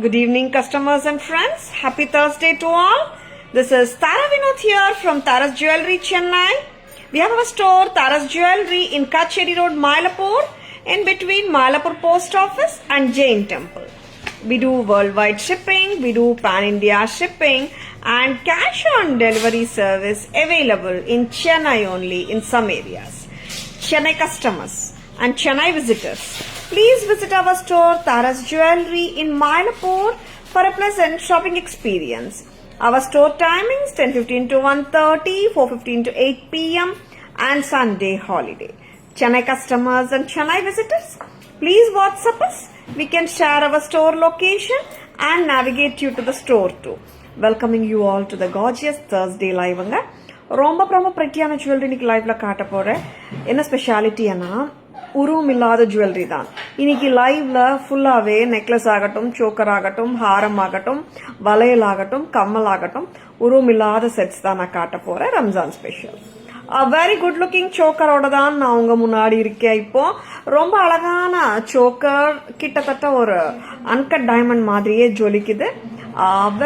Good evening, customers and friends. Happy Thursday to all. This is Tara Vinod here from Tara's Jewelry, Chennai. We have our store, Tara's Jewelry, in Kacheri Road, Mylapore, in between Mylapore Post Office and Jain Temple. We do worldwide shipping, we do pan-India shipping, and cash on delivery service available in Chennai only in some areas. Chennai customers and Chennai visitors, please visit our store Tara's Jewelry in Mylapore for a pleasant shopping experience. Our store timings 10:15 to 1:30, 4:15 to 8 p.m. and Sunday holiday. Chennai customers and Chennai visitors, please WhatsApp us. We can share our store location and navigate you to the store too. Welcoming you all to the gorgeous Thursday live. ரொம்ப பிரெட்டியான jewellery இன்னைக்கு லைவ்ல காட்ட போறேன். என்ன ஸ்பெஷாலிட்டினா உருவம் இல்லாத jewellery தான். இன்னைக்கு லைவ்ல ஃபுல்லாவே நெக்லஸ் ஆகட்டும், சோக்கர் ஆகட்டும், ஹாரம் ஆகட்டும், வளையல் ஆகட்டும், கம்மல் ஆகட்டும், உருவம் இல்லாத செட்ஸ் தான் நான் காட்ட போறேன். Ramzan special. Very good looking சோக்கரோட தான் நான் உங்க முன்னாடி இருக்கேன். இப்போ ரொம்ப அழகான சோக்கர், கிட்டத்தட்ட ஒரு அன்கட் டைமண்ட் மாதிரியே ஜொலிக்குது.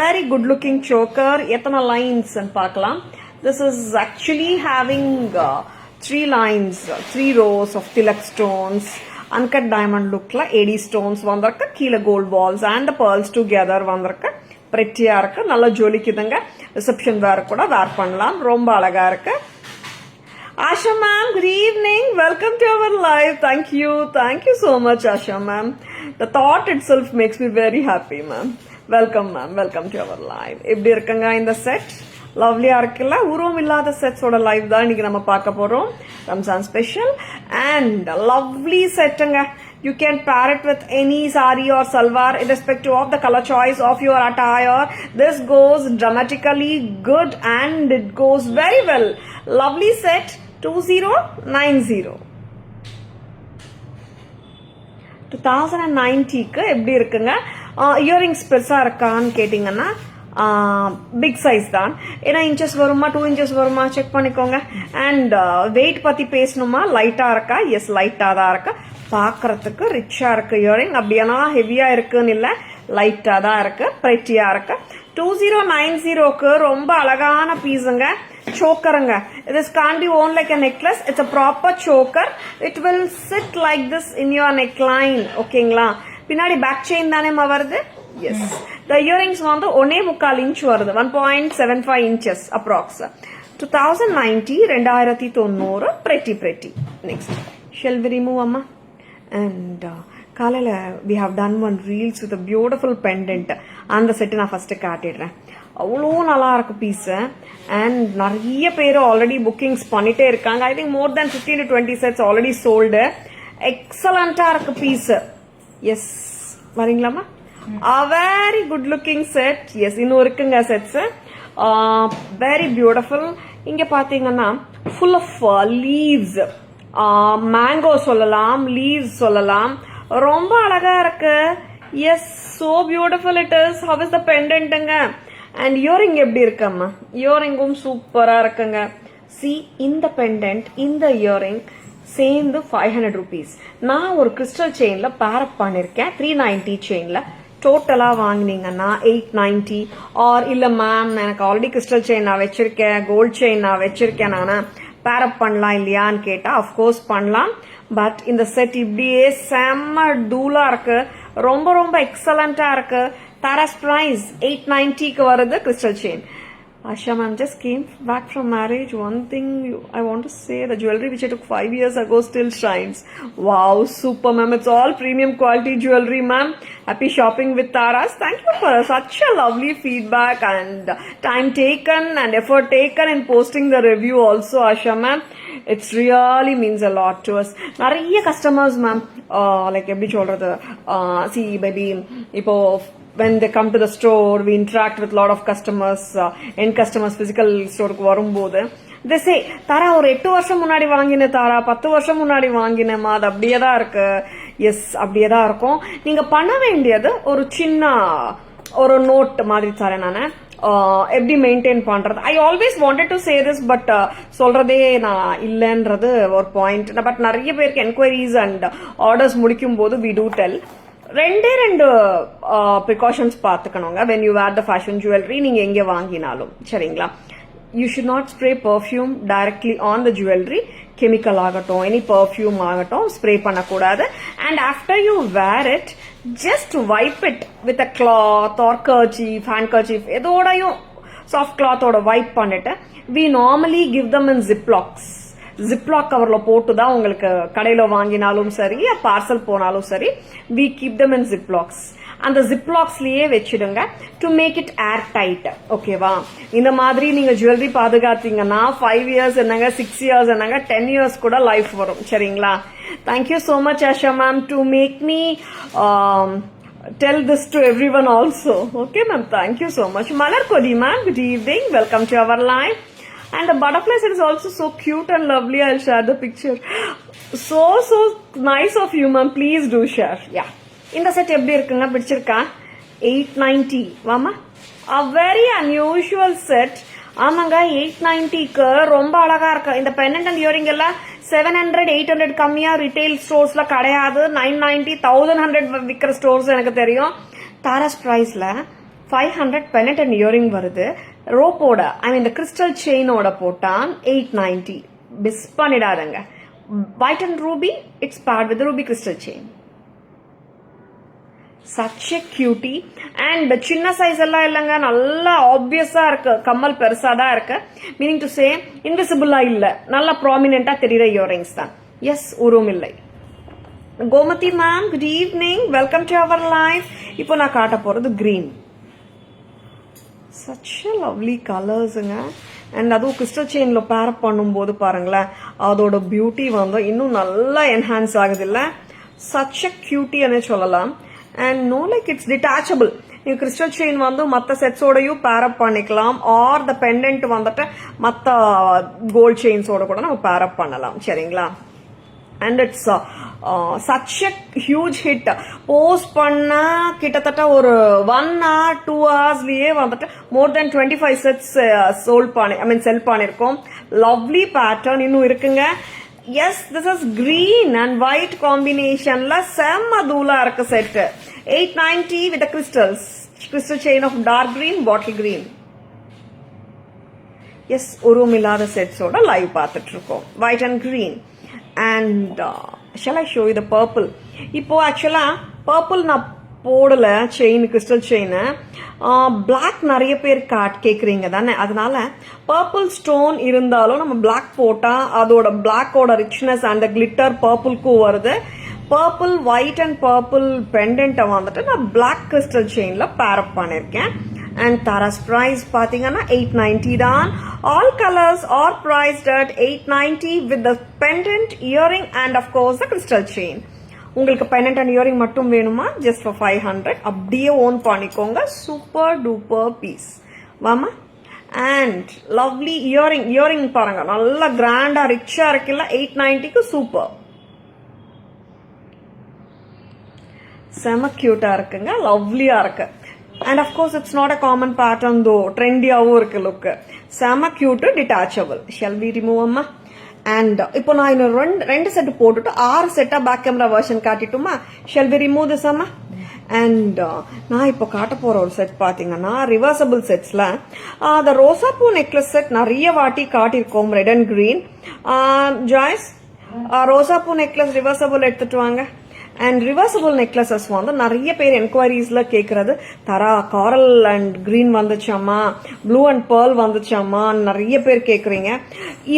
Very good looking choker. எத்தனை லைன்ஸ் பார்க்கலாம். This is actually having 3 lines, 3 rows of tilak stones, uncut diamond look la AD stones vandirukku, keela gold balls and the pearls together vandirukku. Prettiya irukku, nalla jolikudunga. Reception wear kuda wear pannalam, romba alaga irukku. Asha ma'am, good evening, welcome to our live. Thank you so much Asha ma'am. The thought itself makes me very happy ma'am. Welcome ma'am, welcome to our live. எப்படி இருக்குங்க இந்த set? லவ்லியா இருக்குல்ல. உருவம் இல்லாத செட்ஸோட live தான் இன்னைக்கு நம்ம பார்க்க போறோம். ரம்ஜான் ஸ்பெஷல் அண்ட் லவ்லி செட்டுங்க. You can pair it with any sari or salwar irrespective of the color choice of your attire. This goes dramatically good and it goes very well. Lovely set 2090. 2090க்கு எப்படி இருக்குங்க? Earrings பெருசா இருக்கான்னு கேட்டீங்கன்னா big size தான். ஏன்னா inches வருமா, 2 inches வருமா check பண்ணிக்கோங்க. அண்ட் வெயிட் பத்தி பேசணுமா, லைட்டா இருக்கா? எஸ், லைட்டா தான் இருக்கா. பாக்குறதுக்கு ரிச்சா இருக்கு இயரிங். அப்படியானா ஹெவியா இருக்குன்னு இல்ல, லைட்டா தான் இருக்கு, பிரெட்டியா இருக்கு. 2090க்கு ரொம்ப அழகான பீஸுங்க. சோக்கருங்க. This can't be worn like a necklace. It's a proper choker. It will sit like this in your neckline. ஓகேங்களா? பின்னாடி பேக் செயின் தானே வருது. Yes. The earrings வந்து 1.25 inch வருது. 1.75 inches approx. 2090, 2090. Pretty. Next. Shall we remove amma? And காலையில we have done one reels with a beautiful pendant. அந்த set நான் first காட்டிடுறேன். அவ்வளோ நல்லா இருக்கு பீஸ். அண்ட் நிறைய பேர் ஆல்ரெடி புக்கிங்ஸ் பண்ணிட்டே இருக்காங்க. I think more than 15 to 20 sets already sold. எக்ஸலண்டா இருக்கு பீஸ். எஸ், வரீங்களாமா? Very good looking set. Yes, இன்னும் இருக்குங்க செட்ஸ். Very beautiful. இங்க பாத்தீங்கன்னா ஃபுல் ஆஃப் லீவ்ஸ், மேங்கோ சொல்லலாம், லீவ்ஸ் சொல்லலாம். ரொம்ப அழகா இருக்கு. Yes, so beautiful it is. How is the பெண்டன்ட்ங்க. அண்ட் இயரிங் எப்படி இருக்கம்மா? இயரிங்கும் சூப்பரா இருக்குங்க. சி, இந்த பெண்டன்ட், இந்த இயரிங் சேர்ந்து 500 rupees. நான் ஒரு கிறிஸ்டல் செயின்ல பேரப் பண்ணிருக்கேன் 390 செயின்ல. டோட்டலா வாங்கினீங்கன்னா 890. ஆர் இல்ல மேம் எனக்கு ஆல்ரெடி கிறிஸ்டல் செயின் நான் வச்சிருக்கேன், கோல்ட் செயின் நான் வச்சிருக்கேன், நானா பேரப் பண்ணலாம் இல்லையான்னு கேட்டா அஃப்கோர்ஸ் பண்ணலாம். பட் இந்த செட் இப்படியே செம்ம டூலா இருக்கு. ரொம்ப எக்ஸலண்டா இருக்கு. Tara's price 890க்கு வருது crystal chain. Asha ma'am just came back from marriage. One thing I want to say, the jewelry which I took 5 years ago still shines. Wow, super ma'am. It's all premium quality jewelry ma'am. Happy shopping with Tara's. Thank you for such a lovely feedback and time taken and effort taken in posting the review also Asha ma'am. It's really means a lot to us. நிறைய customers ma'am like எப்படி சொல்றது, see baby, இப்போ when they come to the store, we interact with a lot of customers, end customers, physical store க்கு வரும்போது they say, தாரா ஒரு 8 வருஷம் முன்னாடி வாங்கின, தாரா 10 வருஷம் முன்னாடி வாங்கினேமா, அது அப்படியே தான் இருக்கு. எஸ், அப்படியே தான் இருக்கும். நீங்க பண்ண வேண்டியது ஒரு சின்ன ஒரு நோட் மாதிரி தரேன் நானு, எப்படி மெயின்டைன் பண்றது. I always wanted to say this, but சொல்றதே நான் இல்லைன்றது ஒரு பாயிண்ட். பட் நிறைய பேருக்கு என்கொயரிஸ் அண்ட் ஆர்டர்ஸ் முடிக்கும் போது வி டூ டெல். ரெண்டே ரெண்டு ப்ரிகாஷன்ஸ் பார்த்துக்கணுங்க when you wear the fashion jewelry நீங்க எங்க வாங்கினாலும் சரிங்களா. you should not spray perfume directly on the jewelry. chemical ஆகட்டும் any perfume ஆகட்டும் ஸ்ப்ரே பண்ணக்கூடாது. and after you wear it just wipe it with a cloth or kerchief handkerchief எதோடையும் soft cloth ஓட wipe பண்ணிட்டு we normally give them in ziplocs. Ziploc கவர்ல போட்டு தான் உங்களுக்கு கடையில வாங்கினாலும் சரி பார்சல் போனாலும் சரி we keep them in ziplocs. அந்த ஜிப்லாக்ஸ்லயே வச்சிடுங்க to make it airtight. ஓகேவா. இந்த மாதிரி நீங்க ஜுவல்லரி பாதுகாத்தீங்கன்னா 5 இயர்ஸ் என்னங்க 6 இயர்ஸ் என்னங்க 10 இயர்ஸ் கூட லைஃப் வரும் சரிங்களா. Thank you so much Asha ma'am to make me tell this to everyone also. Okay ma'am, thank you so much. Malar Kodi ma'am, good evening, welcome to our live. And the butterfly set is also so cute and lovely. I'll share the picture. So nice of you ma'am, please do share. Yeah, இந்த set எப்படி இருக்குங்க, பிடிச்சிருக்கா? 890 வாமா, a very unusual set. ஆமாங்க 890க்கு ரொம்ப அழகா இருக்கு. இந்த பெண்டன்ட் அண்ட் இயரிங் எல்லாம் 700 800 கம்மியா ரிட்டைல் ஸ்டோர்ஸ்ல கிடையாது. 990 1100 விக்கிற ஸ்டோர்ஸ் எனக்கு தெரியும். தாராஸ் பிரைஸ்ல 500 பெண்டன்ட் அண்ட் இயரிங் வருது. ரோப்போட ஐ மீன் இந்த கிறிஸ்டல் செயினோட போட்டா 890. Miss பண்ணிடாதங்க. white and ruby, it's paired with the ruby crystal chain. such a cutie. and சின்ன சைஸ் எல்லாம் இல்லங்க, நல்லா ஆப்வியஸா இருக்கு. கம்மல் பெருசா தான் இருக்கு. மீனிங் டு சே இன்விசிபிளா இல்ல, நல்லா ப்ராமினென்ட்டா தெரியுற இயரிங்ஸ் தான். எஸ், உருவம் இல்லை. Gomathi ma'am good evening, welcome to our life. இப்போ நான் காட்ட போறது கிரீன். such a lovely கலர்ஸுங்க. அண்ட் அதுவும் கிறிஸ்டல் செயின்ல பேர் பண்ணும்போது பாருங்களேன், அதோட பியூட்டி வந்து இன்னும் நல்லா என்ஹான்ஸ் ஆகுது இல்ல. such a cutie ane சொல்லலாம். and no like it's detachable. நீங்க கிறிஸ்டல் செயின் வந்து மத்த செட்ஸோடயும் பேர் அப் பண்ணிக்கலாம். ஆர் த பெண்டன்ட் வந்துட்டு மத்த கோல்ட் செயின்ஸோட கூட நம்ம பேர் அப் பண்ணலாம் சரிங்களா. and it's such a huge hit. Post பண்ண கிட்டத்தட்ட ஒரு 1 hour 2 hoursலயே வந்துட்டு more than 25 sets sold பண்ணி ஐ மீன் செல் பண்ணிருக்கோம். lovely pattern இன்னும் இருக்குங்க. yes, this is green and white combinationல செம்ம தூளா இருக்கு set. 890 with the crystal chain of dark green, bottle green. yes, உருவம் இல்லாத செட்ஸோட லைவ் பார்த்துட்டு இருக்கோம். white and green. and shall I show you the purple? இப்போ ஆக்சுவலா purple நான் போடல செயின், கிறிஸ்டல் செயின். பிளாக் நிறைய பேர் கேக்குறீங்க தானே, அதனால பர்பிள் ஸ்டோன் இருந்தாலும் நம்ம பிளாக் போட்டா அதோட பிளாக்கோட ரிச்னஸ் அந்த கிளிட்டர் பர்பிள்க்கும் வருது. Purple, white and purple pendant வந்துட்டு நான் பிளாக் கிறிஸ்டல் செயின்ல பேர் அப் பண்ணிருக்கேன். and Tara's price பாத்தீங்கன்னா 890 தான். all colors are priced at 890 with the pendant, earring and of course the crystal chain. உங்களுக்கு பெண்டன்ட் அண்ட் இயரிங் மட்டும் வேணுமா, ஜஸ்ட் ஃபார் 500 அப்படியே ஓன் பண்ணிக்கோங்க. சூப்பர் டூப்பர் பீஸ் வாமா. அண்ட் லவ்லி இயரிங் பாருங்க, நல்லா கிராண்டா ரிச்சா இருக்குல்ல. 890க்கு சூப்பர், செம கியூட்டா இருக்குங்க, லவ்லியா இருக்கு. And of course it's not a common pattern though, ட்ரெண்டியாவும் இருக்கு லுக். செம cute, detachable. Shall we remove அம்மா. அண்ட் இப்போ நான் இன்னும் ரெண்டு செட் போட்டுட்டு 6 செட்டா பேக் கேமரா வெர்ஷன் காட்டிட்டுமா. ஷெல் வி ரிமூவ் திஸ் அம்மா. அண்ட் நான் இப்போ காட்ட போற ஒரு செட் பாத்தீங்கன்னா ரிவர்சபிள் செட்ஸ்ல அந்த ரோசாப்பூ நெக்லஸ் செட் நிறைய வாட்டி காட்டியிருக்கோம். Red and green. ஜாய்ஸ் ரோசாப்பூ நெக்லஸ் ரிவர்சபிள் எடுத்துட்டு வாங்க. அண்ட் ரிவர்சபிள் நெக்லஸஸ் வந்து நிறைய பேர் என்கொயரிஸ்ல கேக்குறது, தரா காரல் அண்ட் கிரீன் வந்துச்சாமா, ப்ளூ அண்ட் பேர்ல் வந்துச்சாமா, நிறைய பேர் கேக்குறீங்க.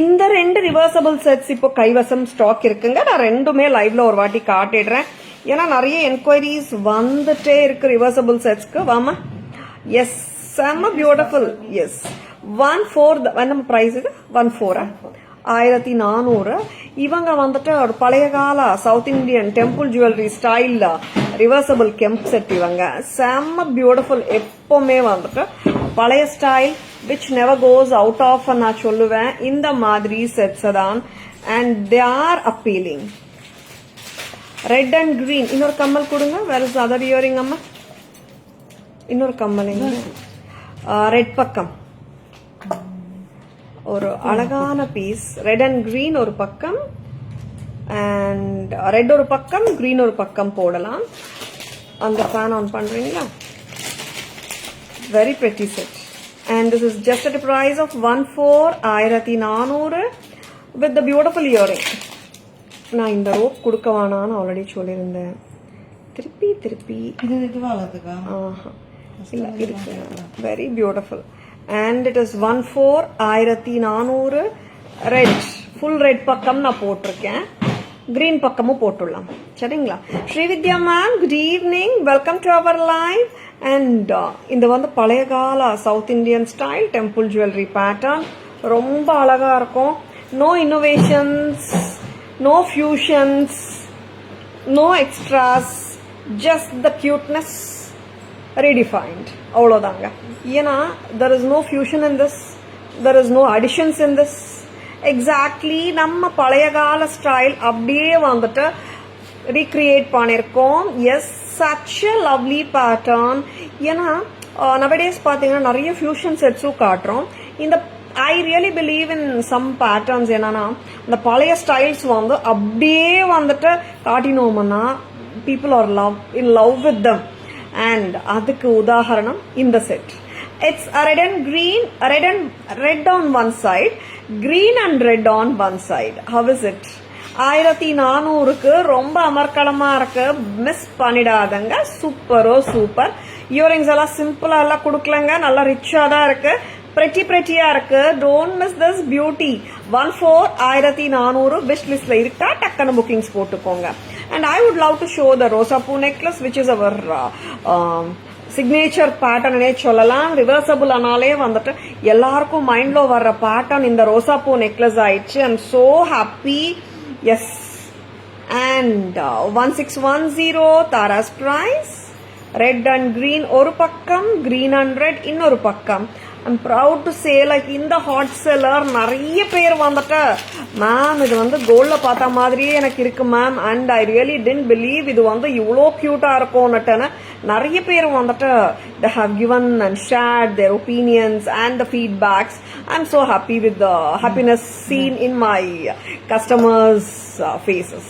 இந்த 2 ரிவர்சபிள் செட்ஸ் இப்போ கைவசம் ஸ்டாக் இருக்குங்க. நான் ரெண்டுமே லைவ்ல ஒரு வாட்டி காட்டிடுறேன், ஏன்னா நிறைய என்கொயரிஸ் வந்துட்டே இருக்கு ரிவர்சபிள் செட்ஸ்க்கு. வாமா. எஸ், செம்ம பியூட்டிஃபுல். எஸ், 14 நம்ம பிரைஸ் இது 14 1400. இவங்க வந்துட்டு ஒரு பழைய கால south Indian temple jewellery style reversible kemp set. இவங்க செம்ம பியூட்டிஃபுல். எப்பவுமே வந்துட்டு பழைய style which never goes out of நான் சொல்லுவேன் இந்த மாதிரி செட்ஸ் தான். And they are appealing. Red and green. இன்னொரு கம்மல் கொடுங்க. வேற அதர் இயரிங் அம்மா. இன்னொரு கம்மல் ரெட் பக்கம் ஒரு அழகான பீஸ். ரெட் அண்ட் கிரீன் ஒரு பக்கம், அண்ட் ரெட் ஒரு பக்கம், கிரீன் ஒரு பக்கம் போடலாம். அந்த ஃபேன் ஆன் பண்றீங்களா? Very pretty set. And this is just at a price of 14,400 with the beautiful earring. நான் இந்த ரோப் கொடுக்க வேணான்னு ஆல்ரெடி சொல்லியிருந்தேன். திருப்பி இல்ல இருக்கு. Very beautiful. And it is 14,400 red. Full red பக்கம் நான் போட்டிருக்கேன். கிரீன் பக்கமும் போட்டுடலாம். சரிங்களா? Srividya ma'am, good evening, welcome to our live. And இந்த வந்து பழைய கால south Indian style temple jewellery pattern, ரொம்ப அழகா இருக்கும். No innovations, no fusions, no extras, just the cuteness redefined. அவ்வளோதாங்க. ஏன்னா there is no fusion in this, there is no additions in this. Exactly நம்ம பழைய கால ஸ்டைல் அப்படியே வந்துட்டு ரீக்ரியேட் பண்ணியிருக்கோம். Yes, such a lovely pattern. ஏன்னா நவடேஸ் பார்த்தீங்கன்னா நிறைய ஃபியூஷன் செட்ஸும் காட்டுறோம். இந்த I really believe in some patterns. என்னன்னா இந்த பழைய ஸ்டைல்ஸ் வந்து அப்படியே வந்துட்டு காட்டினோம்னா people are in love with them. And அதுக்கு உதாரணம் இந்த set. It's a red and green, red on one side, green and red on one side. How is it? 1400க்கு ரொம்ப அமர்க்கலமா இருக்கு. மிஸ் பண்ணிடாதங்க. சூப்பரோ சூப்பர். இயரிங்ஸ் எல்லாம் சிம்பிளா எல்லாம் கொடுக்கலங்க. நல்லா ரிச்சா தான் இருக்கு. pretty-யா இருக்கு. Don't miss this beauty. 14,400 wish listல இருக்கா? டக்குனு bookings போட்டுக்கோங்க. And I would love to show the Rosapoo necklace, which is our signature பேட்டர்னே சொல்லலாம். ரிவர்சபிள் ஆனாலே வந்துட்டு எல்லாருக்கும் மைண்ட்ல வர்ற பேட்டர்ன் இந்த ரோசாப்பூ நெக்லஸ் ஆயிடுச்சு. I am so happy. Yes. And 1610 Tara's price. Red and green ஒரு பக்கம், கிரீன் அண்ட் ரெட் இன்னொரு பக்கம். I'm proud to say like இந்த ஹாட் செல்லர் நிறைய பேர் வந்துட்டு மேம் இது வந்து கோல்ட்ல பார்த்த மாதிரியே எனக்கு இருக்கு ma'am, and I really tent believe இது வந்து இவ்வளோ கியூட்டா இருக்கும்னுட்டுன்னு நிறைய பேர் வந்துட்டு they have given and shared their opinions and the feedbacks. I'm so happy with the happiness seen in my customers' faces.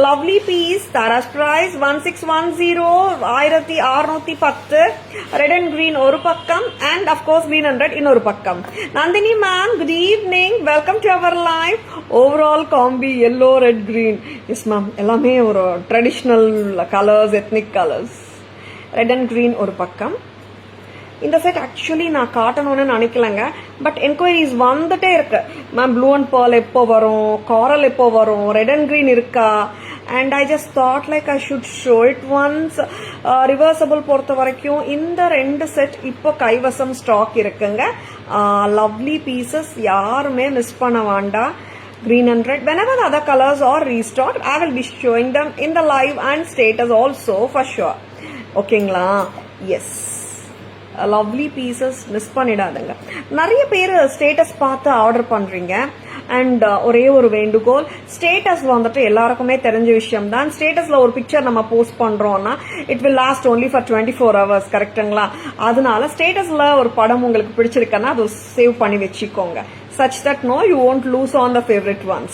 Lovely piece. Tara's price 1610, 1610. Red and green oru pakkam, and of course green and red innoru pakkam. Nandini ma'am, good evening, welcome to our live. Overall combi yellow, red, green. Yes ma'am, ellame oru traditional colors, ethnic colors. Red and green oru pakkam. இந்த set actually நான் காட்டணும்னு நினைக்கலங்க, but enquiries வந்துட்டே இருக்கு. Ma'am blue and pearl எப்போ வரும், காரல் எப்போ வரும், red and green இருக்கா, and I just thought like I should show it once. Reversible பொறுத்த வரைக்கும் இந்த 2 செட் இப்போ கைவசம் ஸ்டாக் இருக்குங்க. லவ்லி பீசஸ், யாருமே மிஸ் பண்ண வேண்டாம். Green and red. Whenever the other colors are restocked, I will be showing them in the live and status also for sure. ஓகேங்களா? எஸ், லவ்லி பீசஸ், மிஸ் பண்ணிடாதுங்க. நிறைய பேர் ஸ்டேட்டஸ் பார்த்து order பண்றீங்க. And ஒரே ஒரு வேண்டுகோள், ஸ்டேட்டஸ் வந்துட்டு எல்லாருக்குமே தெரிஞ்ச விஷயம் தான். ஸ்டேட்டஸ்ல ஒரு பிக்சர் நம்ம போஸ்ட் பண்றோம்னா it will lost only for 24 hours, கரெக்டுங்களா? அதனால ஸ்டேட்டஸ்ல ஒரு படம் உங்களுக்கு பிடிச்சிருக்குன்னா அது சேவ் பண்ணி வச்சுக்கோங்க. such that no you won't lose on the favorite ones.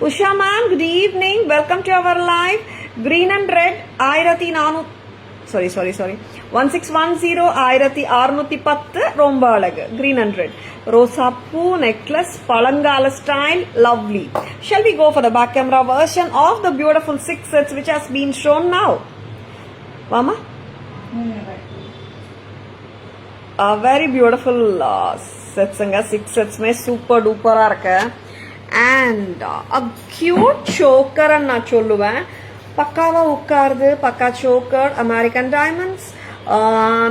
Usha ma'am, good evening, welcome to our live. Green and red 1610, 1610 ரொம்ப அழகு. Green and red ரோசாப்பூ necklace, பழங்கால style, lovely. Shall we go for the back camera version of the beautiful 6 sets which has been shown now? Mama? A very beautiful sets, 6 sets में super duper இருக்கு. And a cute choker நான் சொல்லுவேன். பக்காவா உட்காருது, பக்கா choker, American diamonds.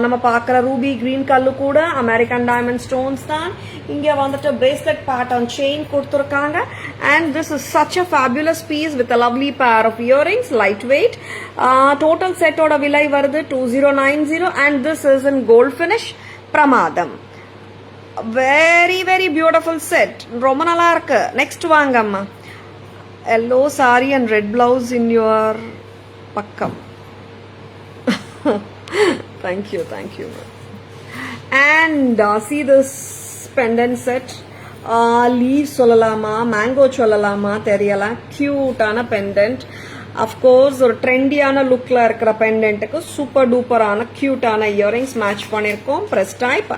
நம்ம பார்க்குற Ruby green கல்லு கூட அமெரிக்கன் டைமண்ட் ஸ்டோன்ஸ் தான். இங்கே வந்துட்டு பிரேஸ்லெட் பேட்டர்ன் செயின் கொடுத்துருக்காங்க. And this is such a fabulous piece with a lovely pair of earrings, light weight. Total செட்டோட விலை வருது 2090. And this is in gold finish, பிரமாதம். வெரி வெரி பியூட்டிஃபுல் செட், ரொம்ப நல்லா இருக்கு. நெக்ஸ்ட் வாங்க அம்மா. Yellow saree and red blouse in your pakkam. Thank you. And see this pendant set. Leaves sollalama, mango sollalama theriyala, cute ana pendant. Of course ஒரு ட்ரெண்டியான லுக்ல இருக்கிற பெண்டன்ட்டுக்கு super டூப்பரான கியூட்டான earrings match பண்ணியிருக்கோம். Press type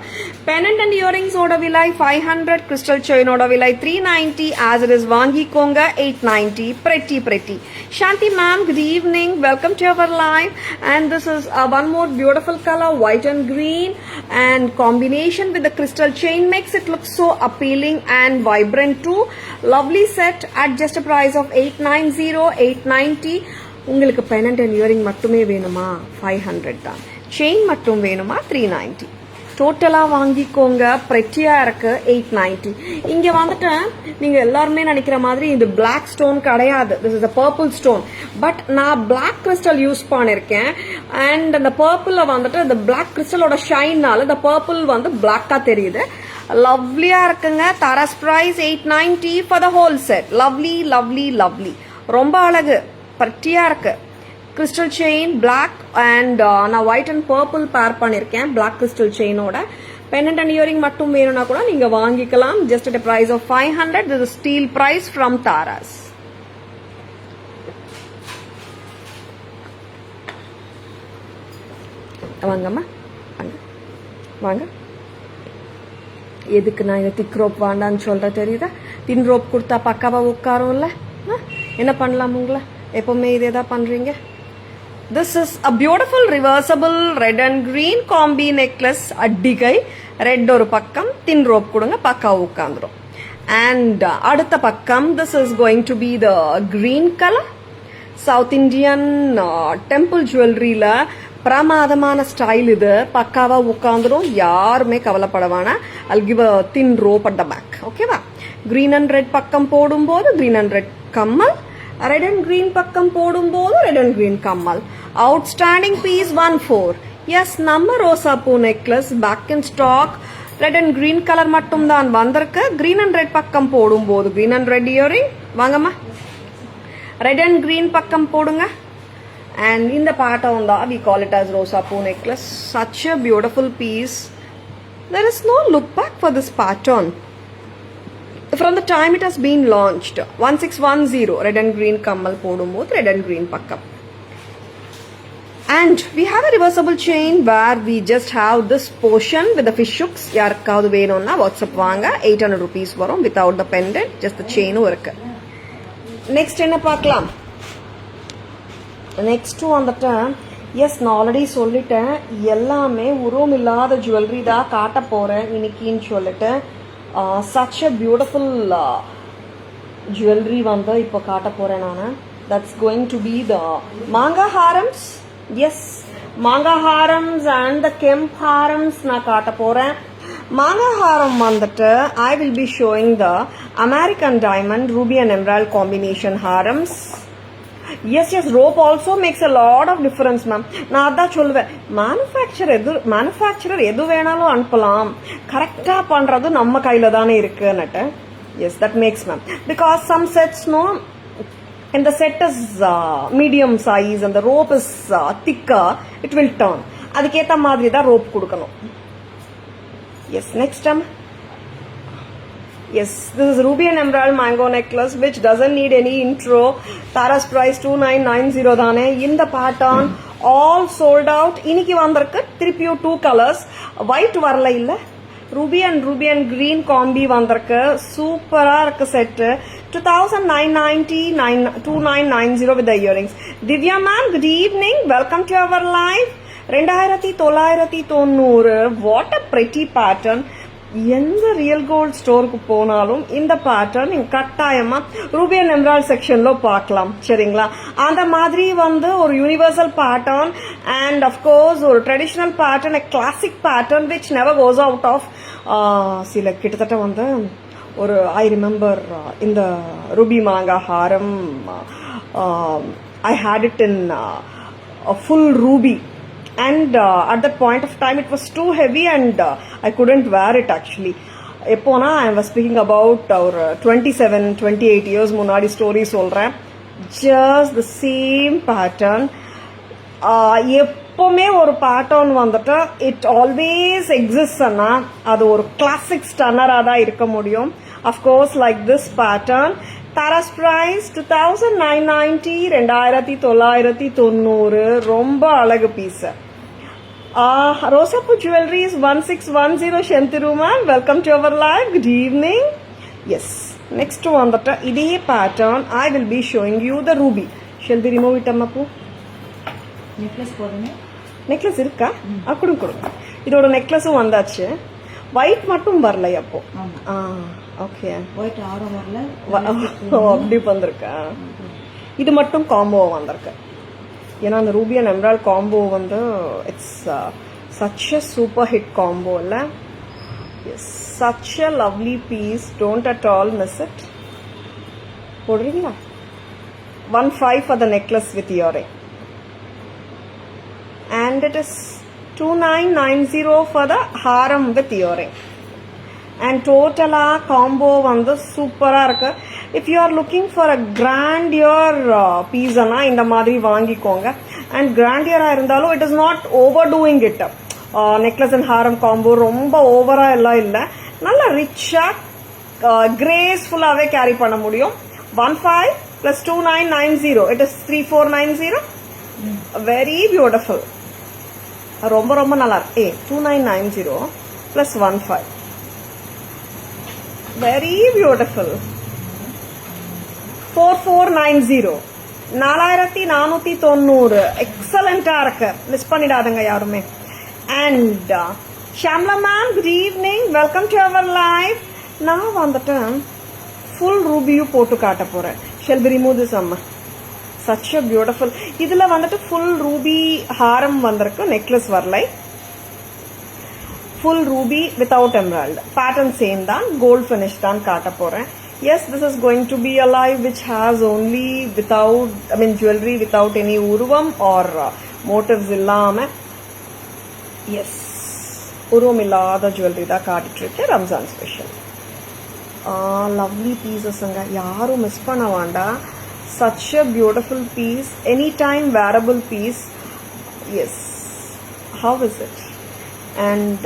pendant and இயரிங்ஸோட விலை 500, crystal செயினோட விலை 390. As it is வாங்கிக்கோங்க 890. pretty. Shanti ma'am, good evening. Welcome to our live. And this is one more beautiful color, white and green, and combination with the crystal chain makes it look so appealing and vibrant too. Lovely set at just a price of 890, 890. உங்களுக்கு pendant and earring மட்டுமே வேணுமா 500 தான். Chain மட்டும் வேணுமா 390. டோட்டலா வாங்கிக்கோங்க. பிரெட்டியா இருக்கு 890. இங்க வந்துட்டு நீங்க எல்லாருமே நினைக்கிற மாதிரி இது பிளாக் ஸ்டோன் கிடையாது. This is a purple stone. But நான் பிளாக் கிறிஸ்டல் யூஸ் பண்ணிருக்கேன். அண்ட் அந்த பர்பிள்ல வந்துட்டு இந்த பிளாக் கிறிஸ்டலோட ஷைன்னால இந்த பர்பிள் வந்து பிளாக்கா தெரியுது. லவ்லியா இருக்குங்க. Taras price 890 for the whole set. Lovely. ரொம்ப அழகு. பட்டியா இருக்கு. கிறிஸ்டல் செயின் பிளாக் அண்ட் நான் ஒயிட் அண்ட் பர்பிள் பேர் பண்ணிருக்கேன் பிளாக் கிறிஸ்டல் செயினோட. பெண்டன்ட் அண்ட் இயரிங் மட்டும் வேணும்னா கூட நீங்க வாங்கிக்கலாம். Just at price of 500. This is steal price from Taras. வாங்கம்மா வாங்க. எதுக்கு நான் இதை திக் ரோப் வேண்டான்னு சொல்ற தெரியுதா? தின் ரோப் கொடுத்தா பக்காவா உட்காரும்ல. என்ன பண்ணலாம் உங்களை எப்பவுமே இதே தான் பண்றீங்க. This is a beautiful reversible red and green combi necklace. அட்டிகை ரெட் ஒரு பக்கம், தின் ரோப் கொடுங்க பக்கா உட்காந்துரும். And அடுத்த பக்கம் this is going to be the green color. South Indian temple jewelryல பிரமாதமான ஸ்டைல் இது. பக்காவா உட்காந்துரும். யாருமே கவலைப்படவானா. I'll give a thin rope at the back. ஓகேவா? green and red பக்கம் போடும்போது green and red கம்மல், ரெட் அண்ட் கிரீன் பக்கம் போடும்போது ரெட் அண்ட் கிரீன் கம்மல். Outstanding piece 14. எஸ், நம்ம ரோசா பூ necklace back in stock. Red and green colour மட்டும் தான் வந்திருக்கு. கிரீன் அண்ட் ரெட் பக்கம் போடும்போது கிரீன் அண்ட் ரெட் இயரிங். வாங்கம்மா, ரெட் அண்ட் கிரீன் பக்கம் போடுங்க. அண்ட் இந்த பேட்டர்ன் தான் we call it as ரோசா பூ necklace. such a beautiful piece. there is no look back for this pattern. From the time it has been launched. 1610 red and green kammal போடும்போது red and green பக்கம். And we have a reversible chain where we just have this portion with the fish hooks. யாருக்காவது வேணும்னா WhatsApp வாங்க. 800 rupees வரும் without the pendant. just the chain இருக்கு. Next என்ன பார்க்கலாம்? Next வந்துட்டு எஸ், நான் ஆல்ரெடி சொல்லிட்டேன் எல்லாமே உருவம் இல்லாத ஜுவல்லரி தான் காட்ட போறேன் இன்னைக்குன்னு சொல்லிட்டு. such a beautiful jewelry வந்து இப்போ காட்ட போறேன் நான். that's going to be the manga harams. yes, manga harams and the kemp harams நான் காட்ட போறேன். manga haram வந்துட்டு I will be showing the American diamond ruby and emerald combination harams. yes, rope also makes a lot of difference ma'am. நான் அதான் சொல்லுவேன், manufacturer எது வேணாலும் அனுப்பலாம், கரெக்டா பண்றது நம்ம கையில தானே இருக்குன்னுட்டு. yes, that makes ma'am, because some sets no, and the set is medium size and the rope is thicker, it will turn. அதுக்கேத்த மாதிரி தான் ரோப் கொடுக்கணும். yes, next time. yes, this is ruby and emerald mango necklace which doesn't need any intro. Tara's price 2990 தானே. இந்த pattern all sold out. இன்னைக்கு வந்திருக்கு திருப்பியும் 2 colors. white வரல இல்ல. ruby and green combi வந்திருக்கு. சூப்பரா இருக்கு set. 2990 2990 with the earrings. Divya ma'am, good evening. Welcome to our live. 2990. what a pretty pattern. எந்த ரியல் கோல்ட் ஸ்டோருக்கு போனாலும் இந்த பேட்டர்ன் நீங்க கட்டாயமா ரூபி அண்ட் எமரால்ட் செக்ஷன்ல பார்க்கலாம். சரிங்களா? அந்த மாதிரி வந்து ஒரு யூனிவர்சல் பேட்டர்ன் அண்ட் அஃப்கோர்ஸ் ஒரு traditional pattern, classic pattern which never goes out of. சில கிட்டத்தட்ட வந்து ஒரு ஐ ரிமெம்பர் இந்த ரூபி மாங்கா ஹாரம் I had it in full ruby. And at that point of time it was too heavy and I couldn't wear it actually. எப்போனா I was speaking about our 27-28 years முன்னாடி story சொல்றேன். just the same pattern. எப்பவுமே ஒரு pattern வந்துட்டு it always எக்ஸிஸ்ட்னா அது ஒரு classic ஸ்டன்னரா தான் இருக்க முடியும். Of course like this pattern Tara's price 2990 2990 ரொம்ப அழகு பீஸ். ரோசாப்பூ jewelleries 1610 Shantiru ma'am, welcome to our live. Good evening. Yes, next வந்துட்டு இதே pattern I will be showing you the ruby. Shall we remove it அம்மாப்பூ? நெக்லஸ் போடுங்க. நெக்லஸ் இருக்கா? கொடுங்க கொடுங்க. இதோட நெக்லஸும் வந்தாச்சு. ஒயிட் மட்டும் வரல அப்போ. ஓகே, ஒயிட் ஆரம் வரல. அப்படி வந்திருக்கா? இது மட்டும் காம்போ வந்திருக்கு. ஏன்னா அந்த ரூபி அண்ட் எம்ராய்ட் காம்போ வந்து it's such a super hit combo இல்ல? Yes, such a lovely piece. Don't at all miss it. போடுறீங்களா? 15 for the necklace with earring. And it is 2990 for the haram with earring. And totala combo வந்து சூப்பரா இருக்கு. If you are looking for a grandeur piece na இந்த மாதிரி வாங்கிக்கோங்க. And grandeur இருந்தாலும் it is not overdoing it. Necklace and haram combo ரொம்ப ஓவரா எல்லாம் இல்ல. நல்ல ரிச்சா கிரேஸ்ஃபுல்லாவே கேரி பண்ண முடியும். 15 plus 2990 it is 3490. Very beautiful. ரொம்ப ரொம்ப நல்லா இருக்கு. 2990 plus 15 very beautiful. 4490 4490 எக்ஸலண்டா இருக்கு. மிஸ் பண்ணிடாதங்க யாருமே. And Shamla ma'am, good evening, welcome to our live. நான் வந்துட்டு ஃபுல் ரூபியும் போட்டு காட்ட போறேன். ஷெல் பி ரிமூவ் திஸ் அம்மா. Such a beautiful. இதுல வந்துட்டு ஃபுல் ரூபி ஹாரம் வந்திருக்கு, நெக்லஸ் வரலை. Full ruby without emerald pattern same தான், கோல்ட் ஃபினிஷ் தான் காட்ட போறேன். Yes, this is going to be a live which has only without jewellery without any உருவம் ஆர் மோட்டிவ்ஸ் இல்லாம. எஸ், உருவம் இல்லாத ஜுவல்லரி தான் காட்டிட்டு இருக்கேன். ரம்ஜான் ஸ்பெஷல் லவ்லி பீசஸ்ங்க, யாரும் மிஸ் பண்ண வேண்டாம். Such a beautiful piece, anytime wearable piece. Yes, how is it? And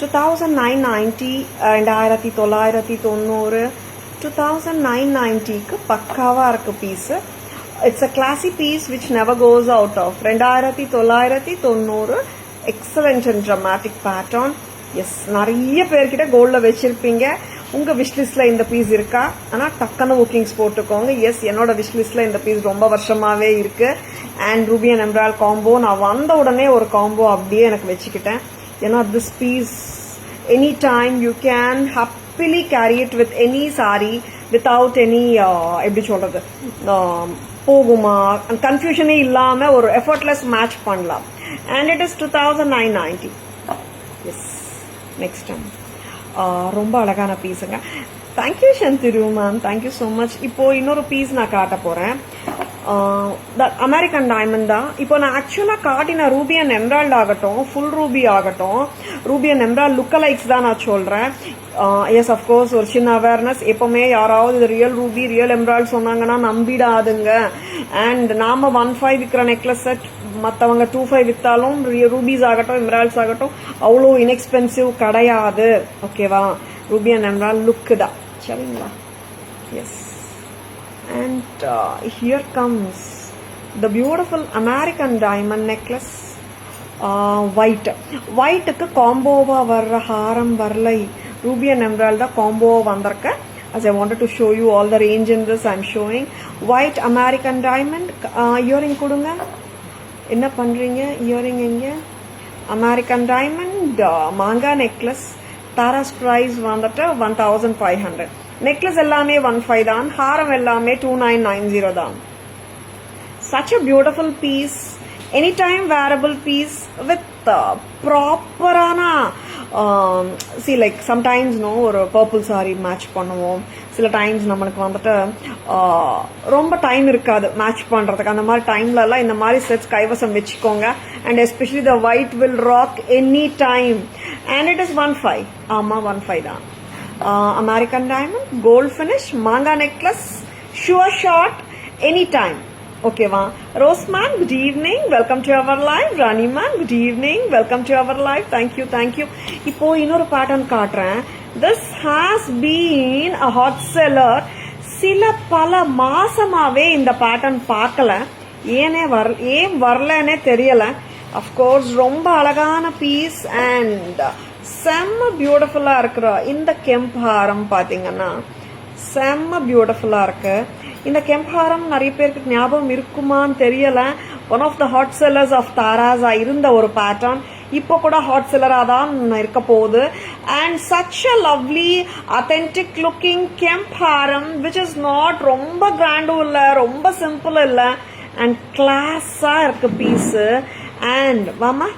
2990 2990 2990க்கு பக்காவா இருக்கு piece. It's a classy piece which never goes out of. 2990 excellent and dramatic pattern. Yes, நிறைய பேர்கிட்ட கோல்ட்ல வச்சிருப்பீங்க. உங்க விஷ் லிஸ்ட்ல இந்த பீஸ் இருக்கா? ஆனா டக்குன்னு புக்கிங்ஸ் போட்டுக்கோங்க. எஸ், என்னோட விஷ் லிஸ்ட்ல இந்த பீஸ் ரொம்ப வருஷமாவே இருக்கு. And ruby and emerald combo நான் வந்த உடனே ஒரு காம்போ அப்படியே எனக்கு வச்சுக்கிட்டேன். ஏன்னா this piece any time you can happily carry it with any sari without any எப்படி சொல்றது போகுமா கன்ஃபியூஷனே இல்லாம ஒரு எஃபர்ட்லெஸ் மேட்ச் பண்ணலாம். And it is 2990. Yes, next time ரொம்ப அழகான பீஸுங்க. தேங்க்யூ ஷந்திரு மேம், தேங்க்யூ ஸோ மச். இப்போ இன்னொரு பீஸ் நான் காட்ட போறேன். அமெரிக்கன் டைமண்ட் தான். இப்போ நான் ஆக்சுவலா காட்டின ரூபி அண்ட் எம்ராய்டு ஆகட்டும், ஃபுல் ரூபி ஆகட்டும், ரூபி அண்ட் எம்ராய்டு லுக்கலைக்ஸ் தான் நான் சொல்றேன். எஸ், அஃப்கோர்ஸ் ஒரு சின்ன அவேர்னஸ். எப்பவுமே யாராவது இது ரியல் ரூபி ரியல் எம்ராய்டு சொன்னாங்கன்னா நம்பிடாதுங்க. அண்ட் நாம 15 விற்கிற நெக்லஸ் செட் மற்றவங்க 25 வித்தாலும் ரூபீஸ் ஆகட்டும் எம்ராய்ட்ஸ் ஆகட்டும் அவ்வளோ இன்எக்ஸ்பென்சிவ் கிடையாது. ஓகேவா? ரூபி அண்ட் எம்ராய்டு லுக்கு தான். சரிங்களா? Yes. And here comes the beautiful American diamond necklace. ஒயிட்டுக்கு காம்போவா வர்ற ஹாரம் வரலை. ரூபி அண்ட் எம்ராய்டு தான் காம்போவா வந்திருக்க. As I wanted to show you all the range in this, I'm showing white American diamond. Earring கொடுங்க. என்ன பண்றீங்க? இயரிங் எங்க? அமெரிக்கன் டைமண்ட் மாங்கா நெக்லஸ். தாராஸ் பிரைஸ் வந்துட்டு 1500. நெக்லஸ் எல்லாமே 15 தான். ஹாரம் எல்லாமே 2990 தான். Such a beautiful piece, anytime wearable piece with ப்ராப்பரான see like sometimes ஒரு பர்பிள் சாரி மேட்ச் பண்ணுவோம். சில டைம்ஸ் நம்மளுக்கு வந்துட்டு ரொம்ப டைம் இருக்காது மேட்ச் பண்றதுக்கு. அந்த மாதிரி டைம்ல எல்லாம் இந்த மாதிரி செட்ஸ் கைவசம் வச்சுக்கோங்க. And especially the white will rock any time. And it is 15. ஆமா, 15 தான். American diamond, gold finish, manga necklace, sure shot, anytime. Okay, va. Rose man, good evening. Welcome to our live. Rani man, good evening. Welcome to our live. Thank you, thank you. இப்போ இன்னொரு pattern காட்டுறேன். This has been a hot seller பல மாசமாவே இந்த pattern பார்க்கல. ஏன் வரலன்னே தெரியல. Of course ரொம்ப அழகான பீஸ் அண்ட் செம்ம பியூட்டிஃபுல்லா இருக்கிற இந்த கெம்ப் ஹாரம் பாத்தீங்கன்னா செம்ம பியூட்டிஃபுல்லா இருக்கு. இந்த கெம்ப் ஹாரம் நிறைய பேருக்கு ஞாபகம் இருக்குமான்னு தெரியல. One of the hot sellers of தாராஸா இருந்த ஒரு பேட்டர்ன் இப்போ கூட ஹாட் செல்லரா தான் இருக்க போகுது. And such a lovely authentic looking kemp haram which is not ரொம்ப கிராண்டும் இல்ல, ரொம்ப சிம்பிள் இல்ல, அண்ட் கிளாஸா இருக்கு பீஸ். அண்ட் வாமா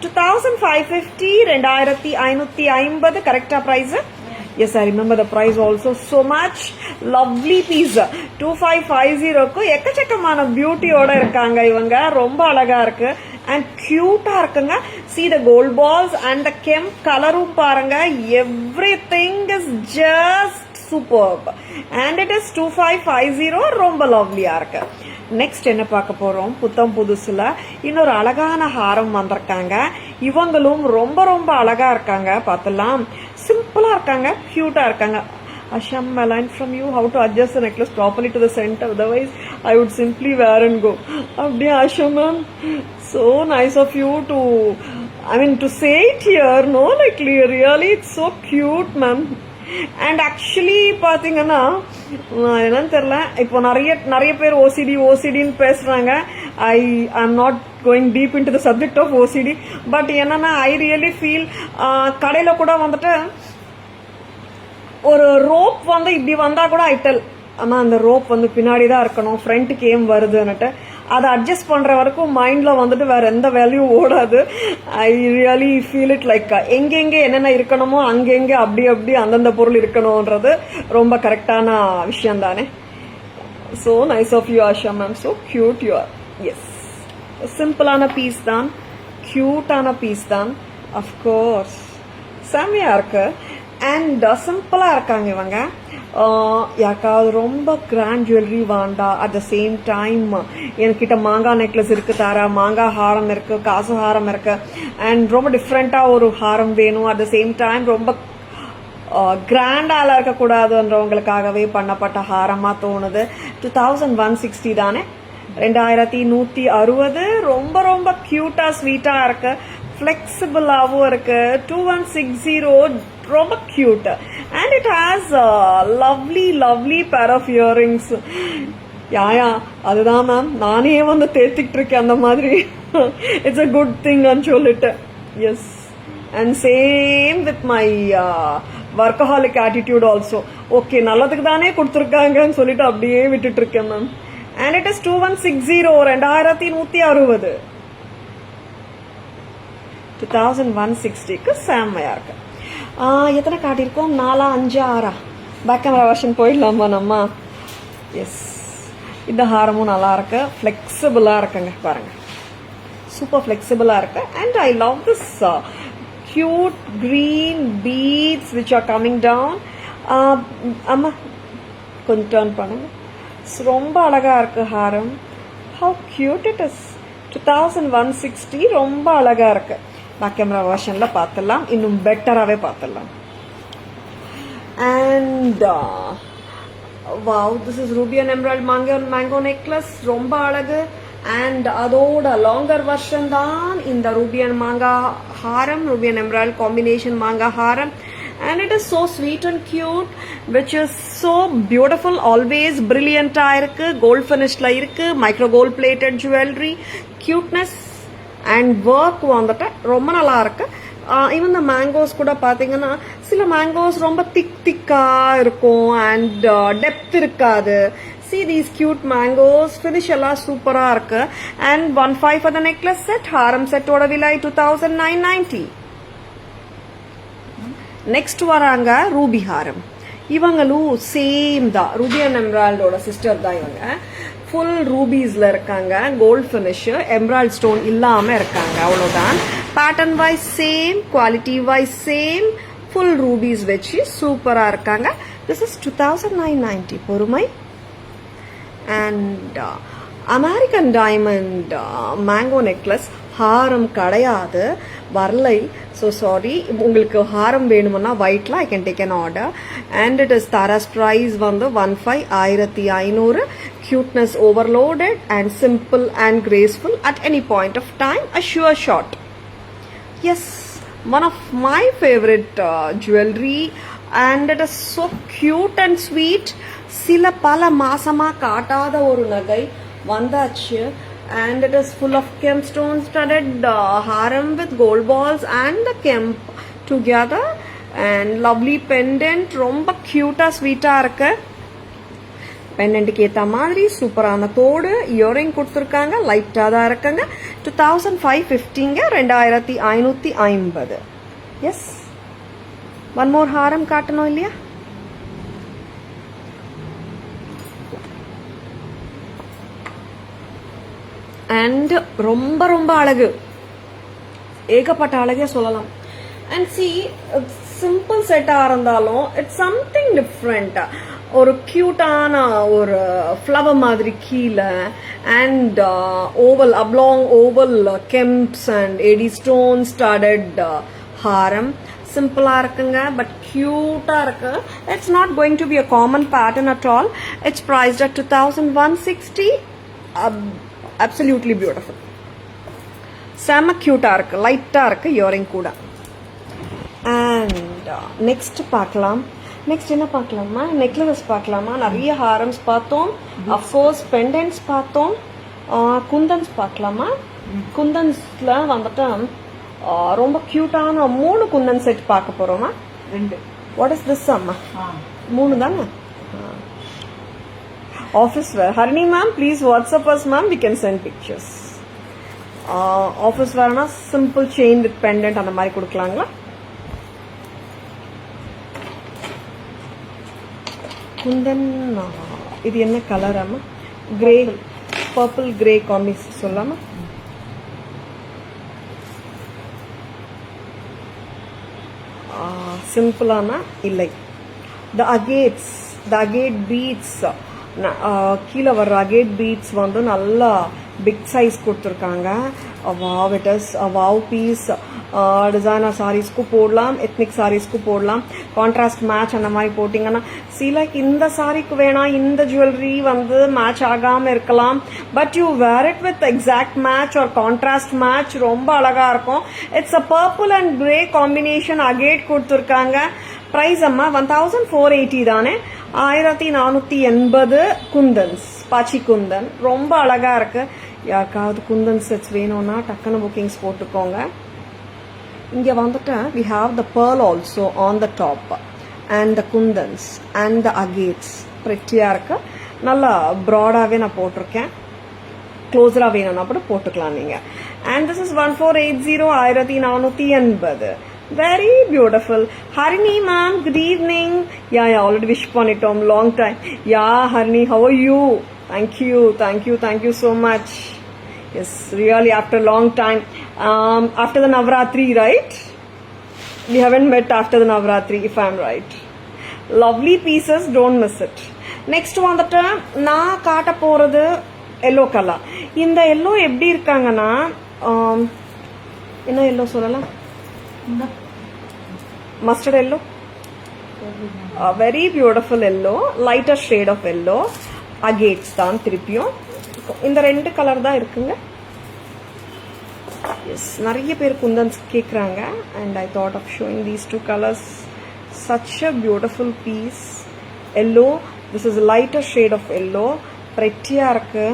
2550 2550 கரெக்டா price? Yes, I remember the price also. So much lovely piece. 2550க்கு எக்கச்சக்கமான பியூட்டியோட இருக்காங்க இவங்க. ரொம்ப அழகா இருக்கு and cute-ஆ இருக்குங்க. See the gold balls and the kemp கலரும் பாருங்க. Everything is just superb. And it is 2550. ரொம்ப lovely-ஆ இருக்கு. நெக்ஸ்ட் என்ன பார்க்க போறோம்? புத்தம் புதுசுல இன்னொரு அழகான ஹாரம் வந்திருக்காங்க. இவங்களும் ரொம்ப ரொம்ப அழகா இருக்காங்க. பார்த்தலாம் சிம்பிளா இருக்காங்க, கியூட்டா இருக்காங்க. Asham, I learned from you how to adjust the necklace properly to the center. Otherwise, I would simply wear and go. Abdi Asham, ma'am, so nice of you to, to say it here. No, like really, it's so cute, ma'am. And actually பாத்தீங்கன்னா என்னன்னு தெரியல, இப்போ நிறைய பேர் ஓசிடின்னு பேசுறாங்க. I am not going deep into the subject of OCD. But என்னன்னா I really feel கடையில கூட வந்துட்டு ஒரு ரோப் வந்து இப்படி வந்தா கூட ஐட்டல் ஆனா அந்த ரோப் வந்து பின்னாடி தான் இருக்கணும், ஃப்ரண்ட்டுக்கு ஏம் வருதுன்னுட்டு அதை அட்ஜஸ்ட் பண்ற வரைக்கும் மைண்ட்ல வந்துட்டு வேற எந்த வேல்யூ ஓடாது. I really feel it like எங்கெங்க என்னென்ன இருக்கணுமோ அங்கெங்க அப்படி அந்தந்த பொருள் இருக்கணும்ன்றது ரொம்ப கரெக்டான விஷயம் தானே. So nice of you Asha ma'am, so cute you are. Yes, சிம்பிளான பீஸ் தான், கியூட்டான பீஸ் தான், அஃப்கோர்ஸ் செம்மையா இருக்கு அண்ட் சிம்பிளா இருக்காங்க இவங்க. யாருக்காவது ரொம்ப கிராண்ட் ஜுவல்லரி வேண்டா, அட் த சேம் டைம் என்கிட்ட மாங்காய் நெக்லஸ் இருக்கு, தாரா மாங்காய் ஹாரம் இருக்கு, காசு ஹாரம் இருக்கு, அண்ட் ரொம்ப டிஃப்ரெண்டா ஒரு ஹாரம் வேணும், அட் த சேம் டைம் ரொம்ப கிராண்டால இருக்கக்கூடாதுன்றவங்களுக்காகவே பண்ணப்பட்ட ஹாரமா தோணுது. 2160 தானே, 2160. ரொம்ப ரொம்ப கியூட்டா ஸ்வீட்டா இருக்கு, ஃபிளெக்சிபிளாவும் இருக்கு. 2160 ரொம்ப cute and it has a lovely pair of earrings. யாயா அதுதான் மேம் நானே வந்து தேத்திட்டு இருக்கேன் அந்த மாதிரி. இட்ஸ் a good thing ன்னு சொல்லிட்டு. Yes, and same with my workaholic attitude also. Okay நல்லதுக்கு தானே கொடுத்துருக்காங்கன்னு சொல்லிட்டு அப்படியே விட்டுட்டு இருக்கேன் மேம். and it is 2160, 2160. 2160க்கு செம்மையா இருக்கு. எத்தனை காட்டியிருக்கோம்? 4, 5, 6. பேக் கேமரா வெர்ஷன் போயிடலாமா நம்ம? எஸ், இந்த ஹாரமும் நல்லா இருக்கு, ஃபிளெக்சிபிளா இருக்குங்க பாருங்க, சூப்பர் ஃபிளெக்சிபிளா இருக்கு. And I love this cute green beads which are coming down. அம்மா கொஞ்சம் டர்ன் பண்ணுங்க. ரொம்ப அழகா இருக்கு ஹாரம். how cute it is. 2160 ரொம்ப அழகா இருக்கு. பேக் கேமரா வெர்ஷன்ல பார்த்துடலாம், இன்னும் பெட்டராகவே பார்த்துடலாம். And wow, this is Ruby and emerald mango necklace, ரொம்ப அழகு. அண்ட் அதோட லாங்கர் வெர்ஷன் தான் இந்த ரூபி அண்ட் மாங்கா ஹாரம், ரூபி அண்ட் எம்ராய்ட் காம்பினேஷன் மாங்கா ஹாரம். And it is so sweet and cute, which is so beautiful, always brilliant ஆ இருக்கு, gold finishல இருக்கு, micro gold plated jewelry, cuteness and work வந்துட்டு ரொம்ப நல்லா இருக்கு. ஈவன் இந்த மேங்கோஸ் கூட பாத்தீங்கன்னா சில மேங்கோஸ் ரொம்ப திக்கா இருக்கும் அண்ட் டெப்த் இருக்காது. See these cute mangoes, finish எல்லாம் சூப்பரா இருக்கு. and 15 for the necklace set. ஹாரம் செட்டோட விலை 2990. நெக்ஸ்ட் வராங்க ரூபி ஹாரம். இவங்களும் சேம் தான், ரூபி அண்ட் எம்ராய்டோட சிஸ்டர் தான் இவங்க. ஃபுல் ரூபீஸ்ல இருக்காங்க, கோல்ட் ஃபினிஷ், எம்ராய்ட் ஸ்டோன் இல்லாம இருக்காங்க, அவ்வளவுதான். Pattern wise same, quality wise same, full rubies வச்சு சூப்பரா இருக்காங்க. This is 2990. பொறுமை. And American diamond mango necklace haram கிடையாது, வரலை. So sorry. உங்களுக்கு ஹாரம் வேணும்னா ஒயிட்ல I can take an order. And it is Taras price வந்து 15,500. Cuteness overloaded and simple and graceful at any point of time. A sure shot. Yes, one of my favorite jewelry, and it is so cute and sweet. சில பல மாசமா காட்டாத ஒரு நகை வந்தாச்சு. And it is full of gemstone studded haram with gold balls and the kemp together, and lovely pendant. ரொம்ப கியூட்டா ஸ்வீட்டா இருக்கு. பெண்டன்ட்டுக்கு ஏற்ற மாதிரி சூப்பரான தோடு, இயரிங் கொடுத்துருக்காங்க. லைட்டாக தான் இருக்குங்க. 2550ங்க, 2550. எஸ், ஒன் மோர் ஹாரம் காட்டணும் இல்லையா? அண்ட் ரொம்ப ரொம்ப அழகு, ஏகப்பட்ட அழகே சொல்லலாம். அண்ட் சி, சிம்பிள் செட்டாக இருந்தாலும் இட்ஸ் சம்திங் டிஃப்ரெண்ட். ஒரு கியூட்டான ஒரு ஃப்ளவர் மாதிரி கீழே, and oval oblong oval kemps and AD stone studded haram. சிம்பிளா இருக்குங்க, பட் கியூட்டா இருக்கு. It's not going to be a common pattern at all. It's priced at 2160. Absolutely beautiful. செம கியூட்டா இருக்கு, லைட்டா இருக்கு இயரிங் கூட. அண்ட் நெக்ஸ்ட் பார்க்கலாம். நெக்ஸ்ட் என்ன பார்க்கலாமா? நெக்லஸ் பார்க்கலாமா? நிறைய ஹாரம்ஸ் பார்த்தோம், அஃப்கோர்ஸ் பெண்டன்ட்ஸ் பார்த்தோம், குந்தன்ஸ் பார்க்கலாமா? குந்தன்ஸ்ல வந்துட்டு ரொம்ப கியூட்டான 3 குந்தன் செட் பார்க்க போறோமா? 2. வாட் இஸ் திஸ் அம்மா? 3 தானே? Office wear. Harini ma'am please WhatsApp us ma'am, we can send pictures. Office வேர்னா சிம்பிள் செயின் வித் பெண்டன்ட் அந்த மாதிரி கொடுக்கலாங்களா? குந்தன். இது என்ன கலர் அம்மா? கிரே, பர்பிள் கிரே காம்பினேஷன் சொல்லாமா? சிம்பிளானா இல்லை. த அகேட் பீட்ஸ், கீழே வர்ற அகேட் பீட்ஸ் வந்து நல்லா பிக் சைஸ் கொடுத்துருக்காங்க. Wow, it is wow piece. Designer சாரீஸ்க்கு போடலாம், எத்னிக் சாரீஸ்க்கு போடலாம், கான்ட்ராஸ்ட் மேட்ச் அந்த மாதிரி போட்டிங்கன்னா. லைக் இந்த சாரிக்கு வேணா இந்த ஜுவல்லரி வந்து மேட்ச் ஆகாம இருக்கலாம், but you wear it with exact match or contrast match, ரொம்ப அழகா இருக்கும். It's a purple and grey combination agate கொடுத்துருக்காங்க. பிரைஸ் அம்மா 1480 தானே? 1480. குந்தன்ஸ், பாச்சி குந்தன், ரொம்ப அழகா இருக்கு. யாருக்காவது குந்தன் செட்ஸ் வேணும்னா டக்குன்னு புக்கிங்ஸ் போட்டுக்கோங்க. இங்க வந்துட்டு we have the pearl also on the top and the kundans and the agates. pretty-ஆ இருக்கு. நல்லா ப்ராடாவே நான் போட்டிருக்கேன். க்ளோஸரா வேணும்னா கூட போட்டுக்கலாம் நீங்க. and this is 1480, 1480. Very beautiful. Harini ma'am, good evening. Yeah, already wish பண்ணிட்டோம், long time. Yeah, Harini, how are you? Thank you so much. Yes, really after a long time. After the Navratri, right? We haven't met after the Navratri, if I'm right. Lovely pieces, don't miss it. Next வந்துட்டு நான் காட்ட போறது yellow colour. இந்த yellow எப்படி இருக்காங்கன்னா, என்ன yellow சொல்லலாம்? Mustard yellow. Very beautiful yellow, lighter shade of yellow. Agates தான் திருப்பியும். இந்த 2 கலர் தான் இருக்குங்க. எஸ், நிறைய பேர் குந்தன்ஸ் கேட்குறாங்க. And I thought of showing these 2 colours. Such a beautiful piece. Yellow, this is lighter shade of yellow. ப்ரெட்டியா இருக்கு.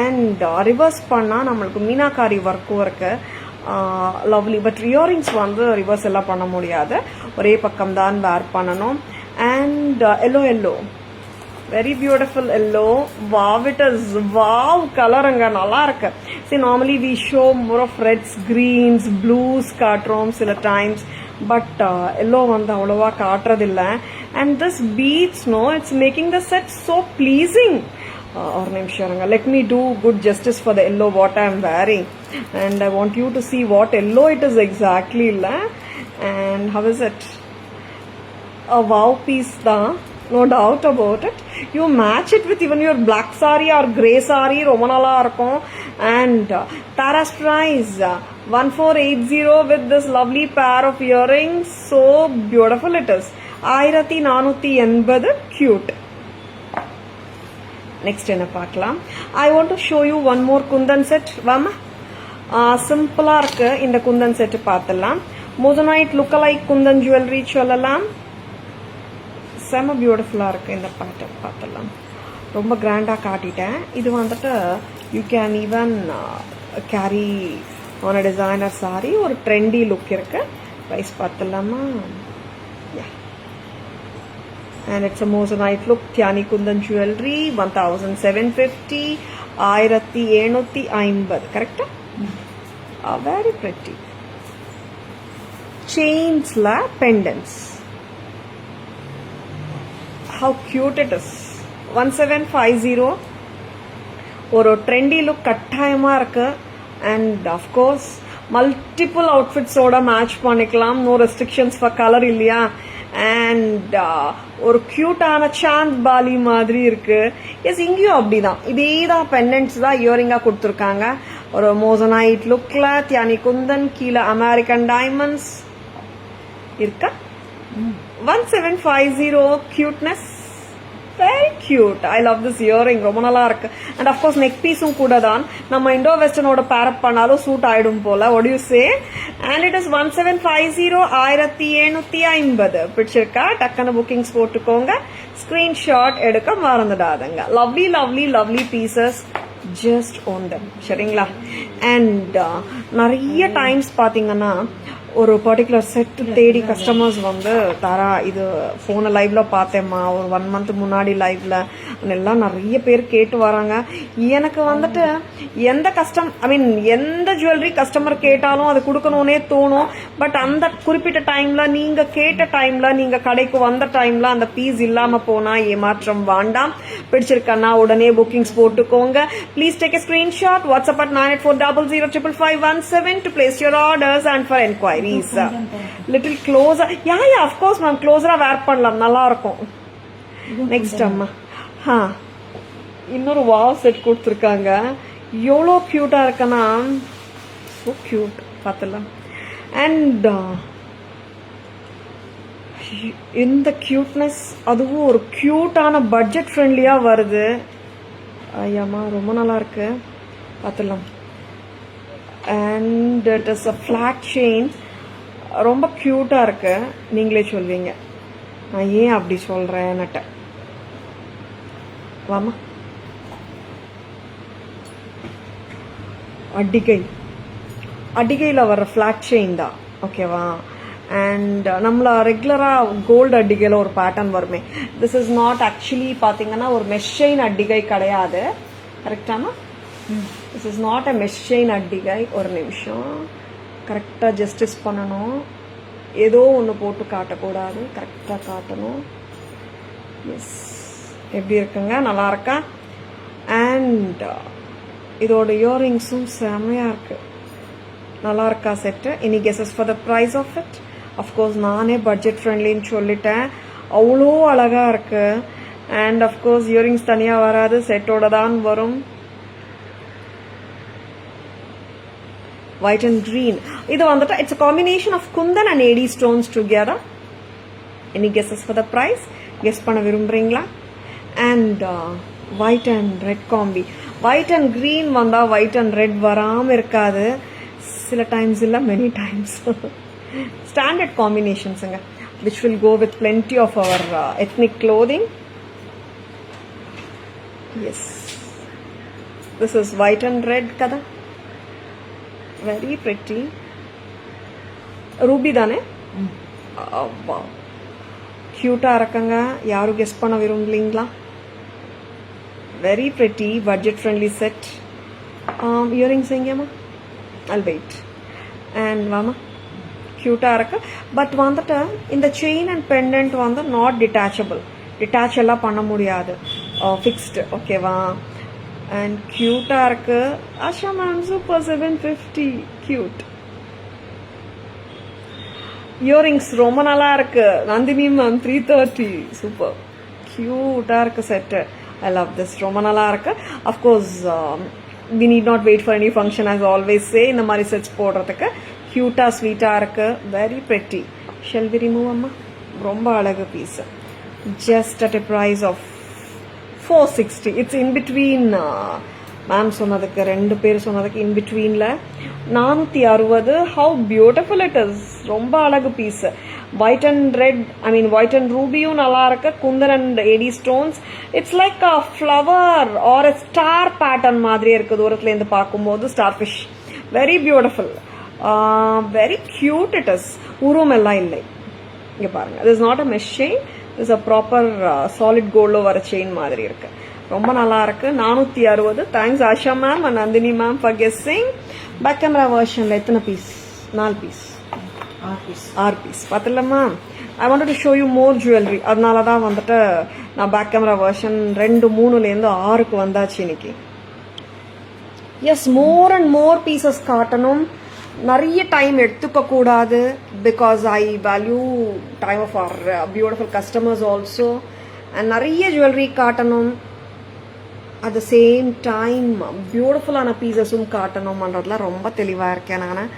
அண்ட் ரிவர்ஸ் பண்ணால் நம்மளுக்கு மீனாக்காரி ஒர்க்கும் இருக்கு. லவ்லி. பட் இயரிங்ஸ் வந்து ரிவர்ஸ் எல்லாம் பண்ண முடியாது, ஒரே பக்கம் தான் வேர் பண்ணணும். And yellow very beautiful yellow. Wow, it is wow color anga nalla irukku. See, normally we show more of reds, greens, blues காட்றோம் சில times, but yellow வந்து அவ்வளவா காட்றதில்ல. And this beads, no, it's making the set so pleasing. Or நிமிஷம், let me do good justice for the yellow what I am wearing, and I want you to see what yellow it is exactly. And how is it? A wow piece da. no doubt about it. You match it with even your black saree or grey saree, ரொம்ப நல்லா இருக்கும். And Tara's price 1480 with this lovely pair of earrings. So beautiful it is. 1480 cute. Next என்ன பார்க்கலாம். I want to show you one more kundan set. வாமா. சிம்பிளா இருக்கு இந்த Kundan set பார்த்தலாம். மோசனைட் லுக் அலைக் குந்தன் ஜுவல்லரி சொல்லலாம். செம பியூட்டிஃபுல்லா இருக்கு இந்த பேட்டர்ன் பார்த்தலாம். ரொம்ப கிராண்டா காட்டிட்டேன். இது வந்துட்டு you can even carry on a designer sorry. ஒரு ட்ரெண்டி லுக் இருக்கு. Price பார்த்தலாமா? And it's a moissanite look. Tyani Kundan jewelry 1750, 1750, correct? Very pretty. Chains la pendants. How cute it is. 1750. ஒரு ட்ரெண்டி லுக் கட்டாயமா இருக்கு. And of course multiple outfits ஓட match பண்ணிக்கலாம். No restrictions for color இல்லையா? And ஒரு கியூட்டான Chand poly மாதிரி இருக்கு. S, இங்கேயும் அப்படிதான். இதேதான் பெண்டன்ட்ஸ் தான் இயரிங்கா கொடுத்துருக்காங்க. ஒரு மோசனைட் லுக்ல தியானி குந்தன், கீழே அமெரிக்கன் டைமண்ட்ஸ் இருக்கா. 1750 cuteness, very cute. I love this earring. ரொம்ப நல்லா இருக்கு. அண்ட் அஃப்கோர்ஸ் நெக் பீஸும் கூட தான். நம்ம இண்டோ வெஸ்டர்னோட பேரப் பண்ணாலும் சூட் ஆயிடும் போல. what do you say? And it is 1750, 1750. பிடிச்சிருக்கா? டக்குன்னு புக்கிங்ஸ் போட்டுக்கோங்க. ஸ்கிரீன்ஷாட் எடுக்க மறந்துடாதுங்க. Lovely lovely lovely pieces. Just own them. சரிங்களா? அண்ட் நிறைய டைம்ஸ் பாத்தீங்கன்னா ஒரு பர்டிகுலர் செட் தேடி கஸ்டமர்ஸ் வந்து தாரா இது போன லைவ்ல பார்த்தேம்மா, ஒரு 1 month முன்னாடி லைவ்ல எல்லாம் நிறைய பேர் கேட்டு வராங்க. எனக்கு வந்துட்டு எந்த ஜுவல்லரி கஸ்டமர் கேட்டாலும் அது கொடுக்கணும்னே தோணும். பட் அந்த குறிப்பிட்ட டைம்ல நீங்க கேட்ட டைம்ல நீங்க கடைக்கு வந்த டைம்ல அந்த பீஸ் இல்லாம போனா ஏமாற்றம் வேண்டாம். பிடிச்சிருக்கன்னா உடனே புக்கிங்ஸ் போட்டுக்கோங்க. Please take a screenshot. WhatsApp at 9840055517 to place your orders and for enquiries. Little closer. Yeah, of course ma'am. Closer wear பண்ணலாம். நல்லா இருக்கும். நெக்ஸ்ட் அம்மா. இன்னொரு வாவ் செட் கொடுத்துருக்காங்க. எவ்வளோ கியூட்டா இருக்குன்னா, ஸோ கியூட். பார்த்தலாம். அண்ட் இந்த கியூட்னஸ் அதுவும் ஒரு கியூட்டான பட்ஜெட் ஃப்ரெண்ட்லியா வருது. ஐயாமா ரொம்ப நல்லா இருக்கு. பார்த்தலாம். And it is a flat chain. ரொம்ப கியூட்டா இருக்கு. நீங்களே சொல்வீங்க நான் ஏன் அப்படி சொல்றேன்னுட்டு. வாமா. அடிகையில் வர்ற ஃபிளாட் செயின் தான். ஓகேவா? அண்ட் நம்மள ரெகுலரா கோல்டு அடிகையில் ஒரு பேட்டர்ன் வருமே. திஸ் இஸ் நாட் ஆக்சுவலி பார்த்தீங்கன்னா ஒரு மெஷ் செயின் அடிகை கிடையாது. கரெக்டானா? This is not a mesh chain அடிகை. ஒரு நிமிஷம் கரெக்டாக ஜஸ்டிஸ் பண்ணணும். ஏதோ ஒன்று போட்டு காட்டக்கூடாது. கரெக்டாக காட்டணும். எஸ், எப்படி இருக்குங்க? நல்லா இருக்கா? அண்ட் இதோட இயரிங்ஸும் செமையா இருக்கு. நல்லா இருக்கா set? Any guesses for the price of it? Of course நானே பட்ஜெட் ஃப்ரெண்ட்லின்னு சொல்லிட்டேன். அவ்வளோ அழகா இருக்கு. அண்ட் அஃப்கோர்ஸ் இயரிங்ஸ் தனியாக வராது, செட்டோட தான் வரும். White and green. இது வந்துட்டு it's a combination of kundan and AD stones together. Any guesses for the price? Guess பண்ண விரும்புறீங்களா? And white and red combi. White and green வந்தா white and red வராம இருக்காது. சில டைம்ஸ் இல்ல, many times. Standard combinations which will go with plenty of our ethnic clothing. Yes. This is white and red kada. Very pretty. Ruby தானே? Wow. Cute-ஆ இருக்காங்க. யாரும் guess பண்ண விரும்பலீங்களா? Very pretty, budget friendly set. Earrings எங்கேம்மா? I'll wait. And வாமா. Cute-ஆ இருக்கு. But வந்துட்டு இந்த chain and pendant வந்து not detachable. Detach எல்லாம் பண்ண முடியாது. ஃபிக்ஸ்டு. ஓகேவா? அண்ட் கியூட்டா இருக்கு. Asha ma'am super. 750. Cute. Earrings ரொம்ப நல்லா இருக்கு. நந்தினி மேம் 330. சூப்பர் க்யூட்டாக இருக்குது செட்டு. I love this. ரொம்ப நல்லா இருக்கு. Of course we need not wait for any function as always say. இந்த மாதிரி செட்ஸ் போடுறதுக்கு க்யூட்டாக ஸ்வீட்டாக இருக்கு. Very pretty. Shall we remove அம்மா? ரொம்ப அழகு பீஸ். Just at a price of 460. It's in between ma'am சொன்னதுக்கு, ரெண்டு பேர் சொன்னதுக்கு இன் பிட்வீனில் 460. How beautiful it is. ரொம்ப அழகு பீஸ். White and red, I mean white and ரூபியும் நல்லா இருக்கு. Kundan and AD stones. It's like a flower or a star pattern மாதிரி இருக்கு தூரத்துல இருந்து பார்க்கும்போது. Starfish. Very beautiful. Very cute it is. உருவம் எல்லாம் இல்லை. இங்க பாருங்க. This is not a mesh chain. This a proper solid கோல்டில் வர செயின் மாதிரி இருக்கு. ரொம்ப நல்லா இருக்கு. 460. Thanks Asha ma'am and Nandini ma'am for guessing. Back camera வெர்ஷன்ல எத்தனை பீஸ்? 4 பீஸ். 6 பீஸ். பார்த்துலம்மா. I want to show you more jewellery. அதனால தான் வந்துட்டு நான் பேக் கேமரா வெர்ஷன் 2, 3லேருந்து 6க்கு வந்தாச்சு இன்னைக்கு. Yes, more and more pieces காட்டணும். நிறைய டைம் எடுத்துக்க கூடாது. Because I value time of our beautiful customers also. And நிறைய ஜுவல்லரி காட்டணும். அட் த சேம் டைம் பியூட்டிஃபுல்லான பீசஸும் காட்டணும்ன்றதுல ரொம்ப தெளிவாக இருக்கேன் நான்.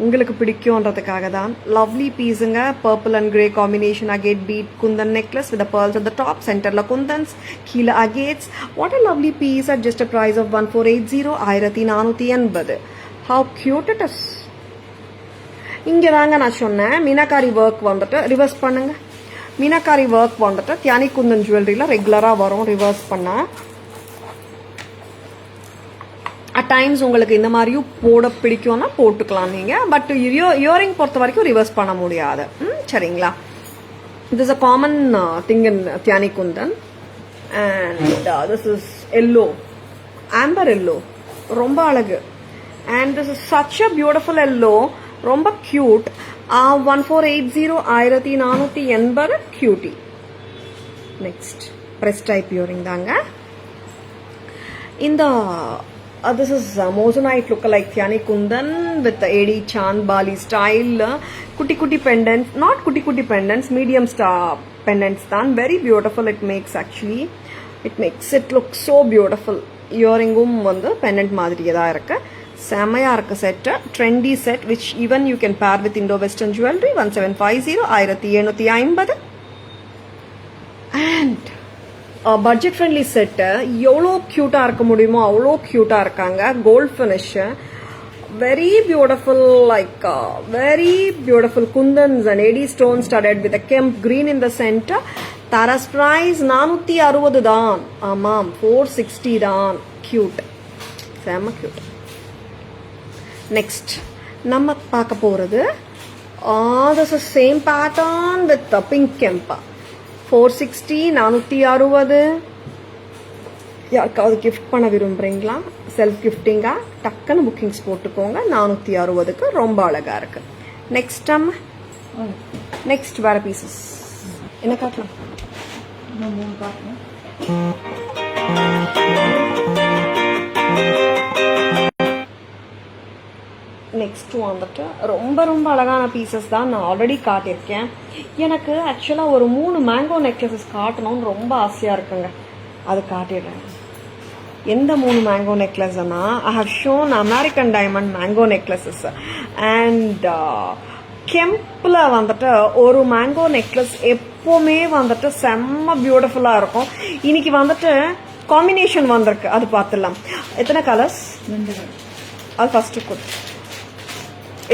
உங்களுக்கு பிடிக்கும்ன்றதுக்காக தான். லவ்லி பீஸுங்க. Purple and grey combination. Agate bead kundan necklace with pearls at the top. சென்டரில் குந்தன்ஸ், கீழே agates. What a lovely piece at just a price of 1480. 1480. How cute it is. இங்கே தாங்க நான் சொன்னேன் மீனாக்காரி ஒர்க் வந்துட்டு ரிவர்ஸ் பண்ணுங்க. மீனாக்காரி ஒர்க் வந்துட்டு தியானி குந்தன் ஜுவல்லரியில் ரெகுலராக வரும். ரிவர்ஸ் பண்ண அட் டைம்ஸ் உங்களுக்கு இந்த மாதிரியும் போட பிடிக்கும்னா போட்டுக்கலாம் நீங்கள். பட் இயரிங் பொறுத்த வரைக்கும் ரிவர்ஸ் பண்ண முடியாது. சரிங்களா? This is a common thing in தியானி kundan. And this is yellow, amber yellow. ரொம்ப அழகு. And this is such a beautiful yellow. ரொம்ப cute. 1480. 1480 cutie. Next press type earring தாங்க. இந்த this is moissanite look like Thiani Kundan with the AD Chand Bali style. Kutti kutti pendants, not kutti kutti pendants, medium star pendants than. Very beautiful it makes actually. It makes it look so beautiful. Earringum vandu pendant மாதிரியே தான் இருக்கு. செமையா இருக்கு set. Trendy set which even you can pair with Indo-Western jewelry. 1750. 1750. And budget friendly set. எவ்வளோ க்யூட்டாக இருக்க முடியுமோ அவ்வளோ க்யூட்டாக இருக்காங்க. Gold finish. Very beautiful. Like very beautiful kundans and AD stone studded with kemp green in the centre. Taras price 460 தான். ஆமாம், 460 தான். கியூட். செம்ம கியூட். நெக்ஸ்ட் நம்ம பார்க்க போகிறது this is same pattern with pink கெம்பா. 460. 460. யாருக்காவது கிஃப்ட் பண்ண விரும்புறீங்களா? செல்ஃப் கிஃப்டிங்கா டக்குன்னு புக்கிங்ஸ் போட்டுக்கோங்க. 460க்கு ரொம்ப அழகா இருக்கு. நெக்ஸ்ட் அம்மா. நெக்ஸ்ட் வேற பீசஸ் என்ன காட்டலாம்? 3 காட்டணும். நெக்ஸ்ட் வந்துட்டு ரொம்ப ரொம்ப அழகான பீசஸ் தான் நான் ஆல்ரெடி காட்டியிருக்கேன். எனக்கு ஆக்சுவலாக ஒரு 3 மேங்கோ நெக்லஸஸ் காட்டணும்னு ரொம்ப ஆசையாக இருக்குங்க. அது காட்டிடுறேன். எந்த 3 மேங்கோ நெக்லஸ்னா, I have shown American diamond mango necklaces and கெம்பில் வந்துட்டு ஒரு மேங்கோ நெக்லஸ் எப்போவுமே வந்துட்டு செம்ம பியூட்டிஃபுல்லாக இருக்கும். இன்னைக்கு வந்துட்டு காம்பினேஷன் வந்திருக்கு, அது பார்த்துடலாம். எத்தனை கலர்ஸ்? 2 கலர். அது ஃபர்ஸ்ட் கொடு.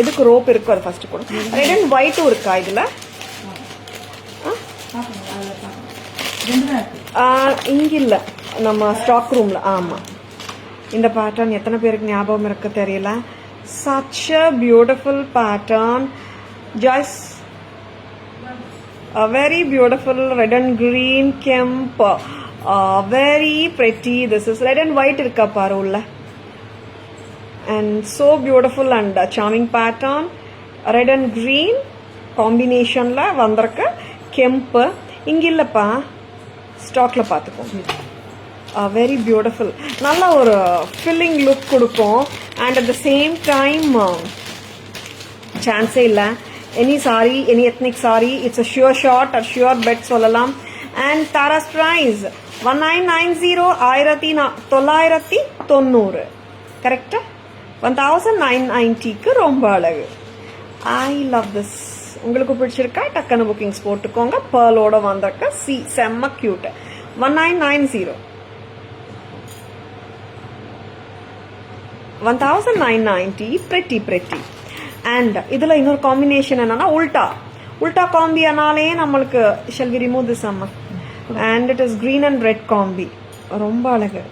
எதுக்கு ரோப் இருக்கும் அது ஃபர்ஸ்ட் கொடு. ரெட் அண்ட் ஒயிட்டும் இருக்கா இதில்? இங்க இல்ல, நம்ம ஸ்டாக் ரூம்ல. ஆமா, இந்த பேட்டர்ன் எத்தனை பேருக்கு ஞாபகம் இருக்கு தெரியல. such a beautiful pattern. Just a very beautiful red and green kemp. Very pretty. This is red and white irukka paru ulla. And so beautiful and charming pattern. Red and green combination la vandirukku kemp. Inga illappa, ஸ்டாக்ல பார்த்துக்கோங்க. Very beautiful. நல்ல ஒரு filling look கொடுக்கும். And at the same time சான்ஸே இல்லை. Any sari, any ethnic sari, it's a sure shot or sure bet சொல்லலாம். and Tara's price 1990 1990 கரெக்டா 1990க்கு ரொம்ப அழகு. ஐ லவ் திஸ். உங்களுக்கு பிடிச்சிருக்கா டக்குன்னு புக்கிங்ஸ் போட்டுக்கோங்க. பேர்லோட வந்திருக்க செம்ம கியூட். 1990 1990 pretty. அண்ட் இதுல இன்னொரு காம்பினேஷன் என்னன்னா உல்டா காம்பினாலே நம்மளுக்கு shall we remove this அம்மா and it is green and red combi ரொம்ப அழகு.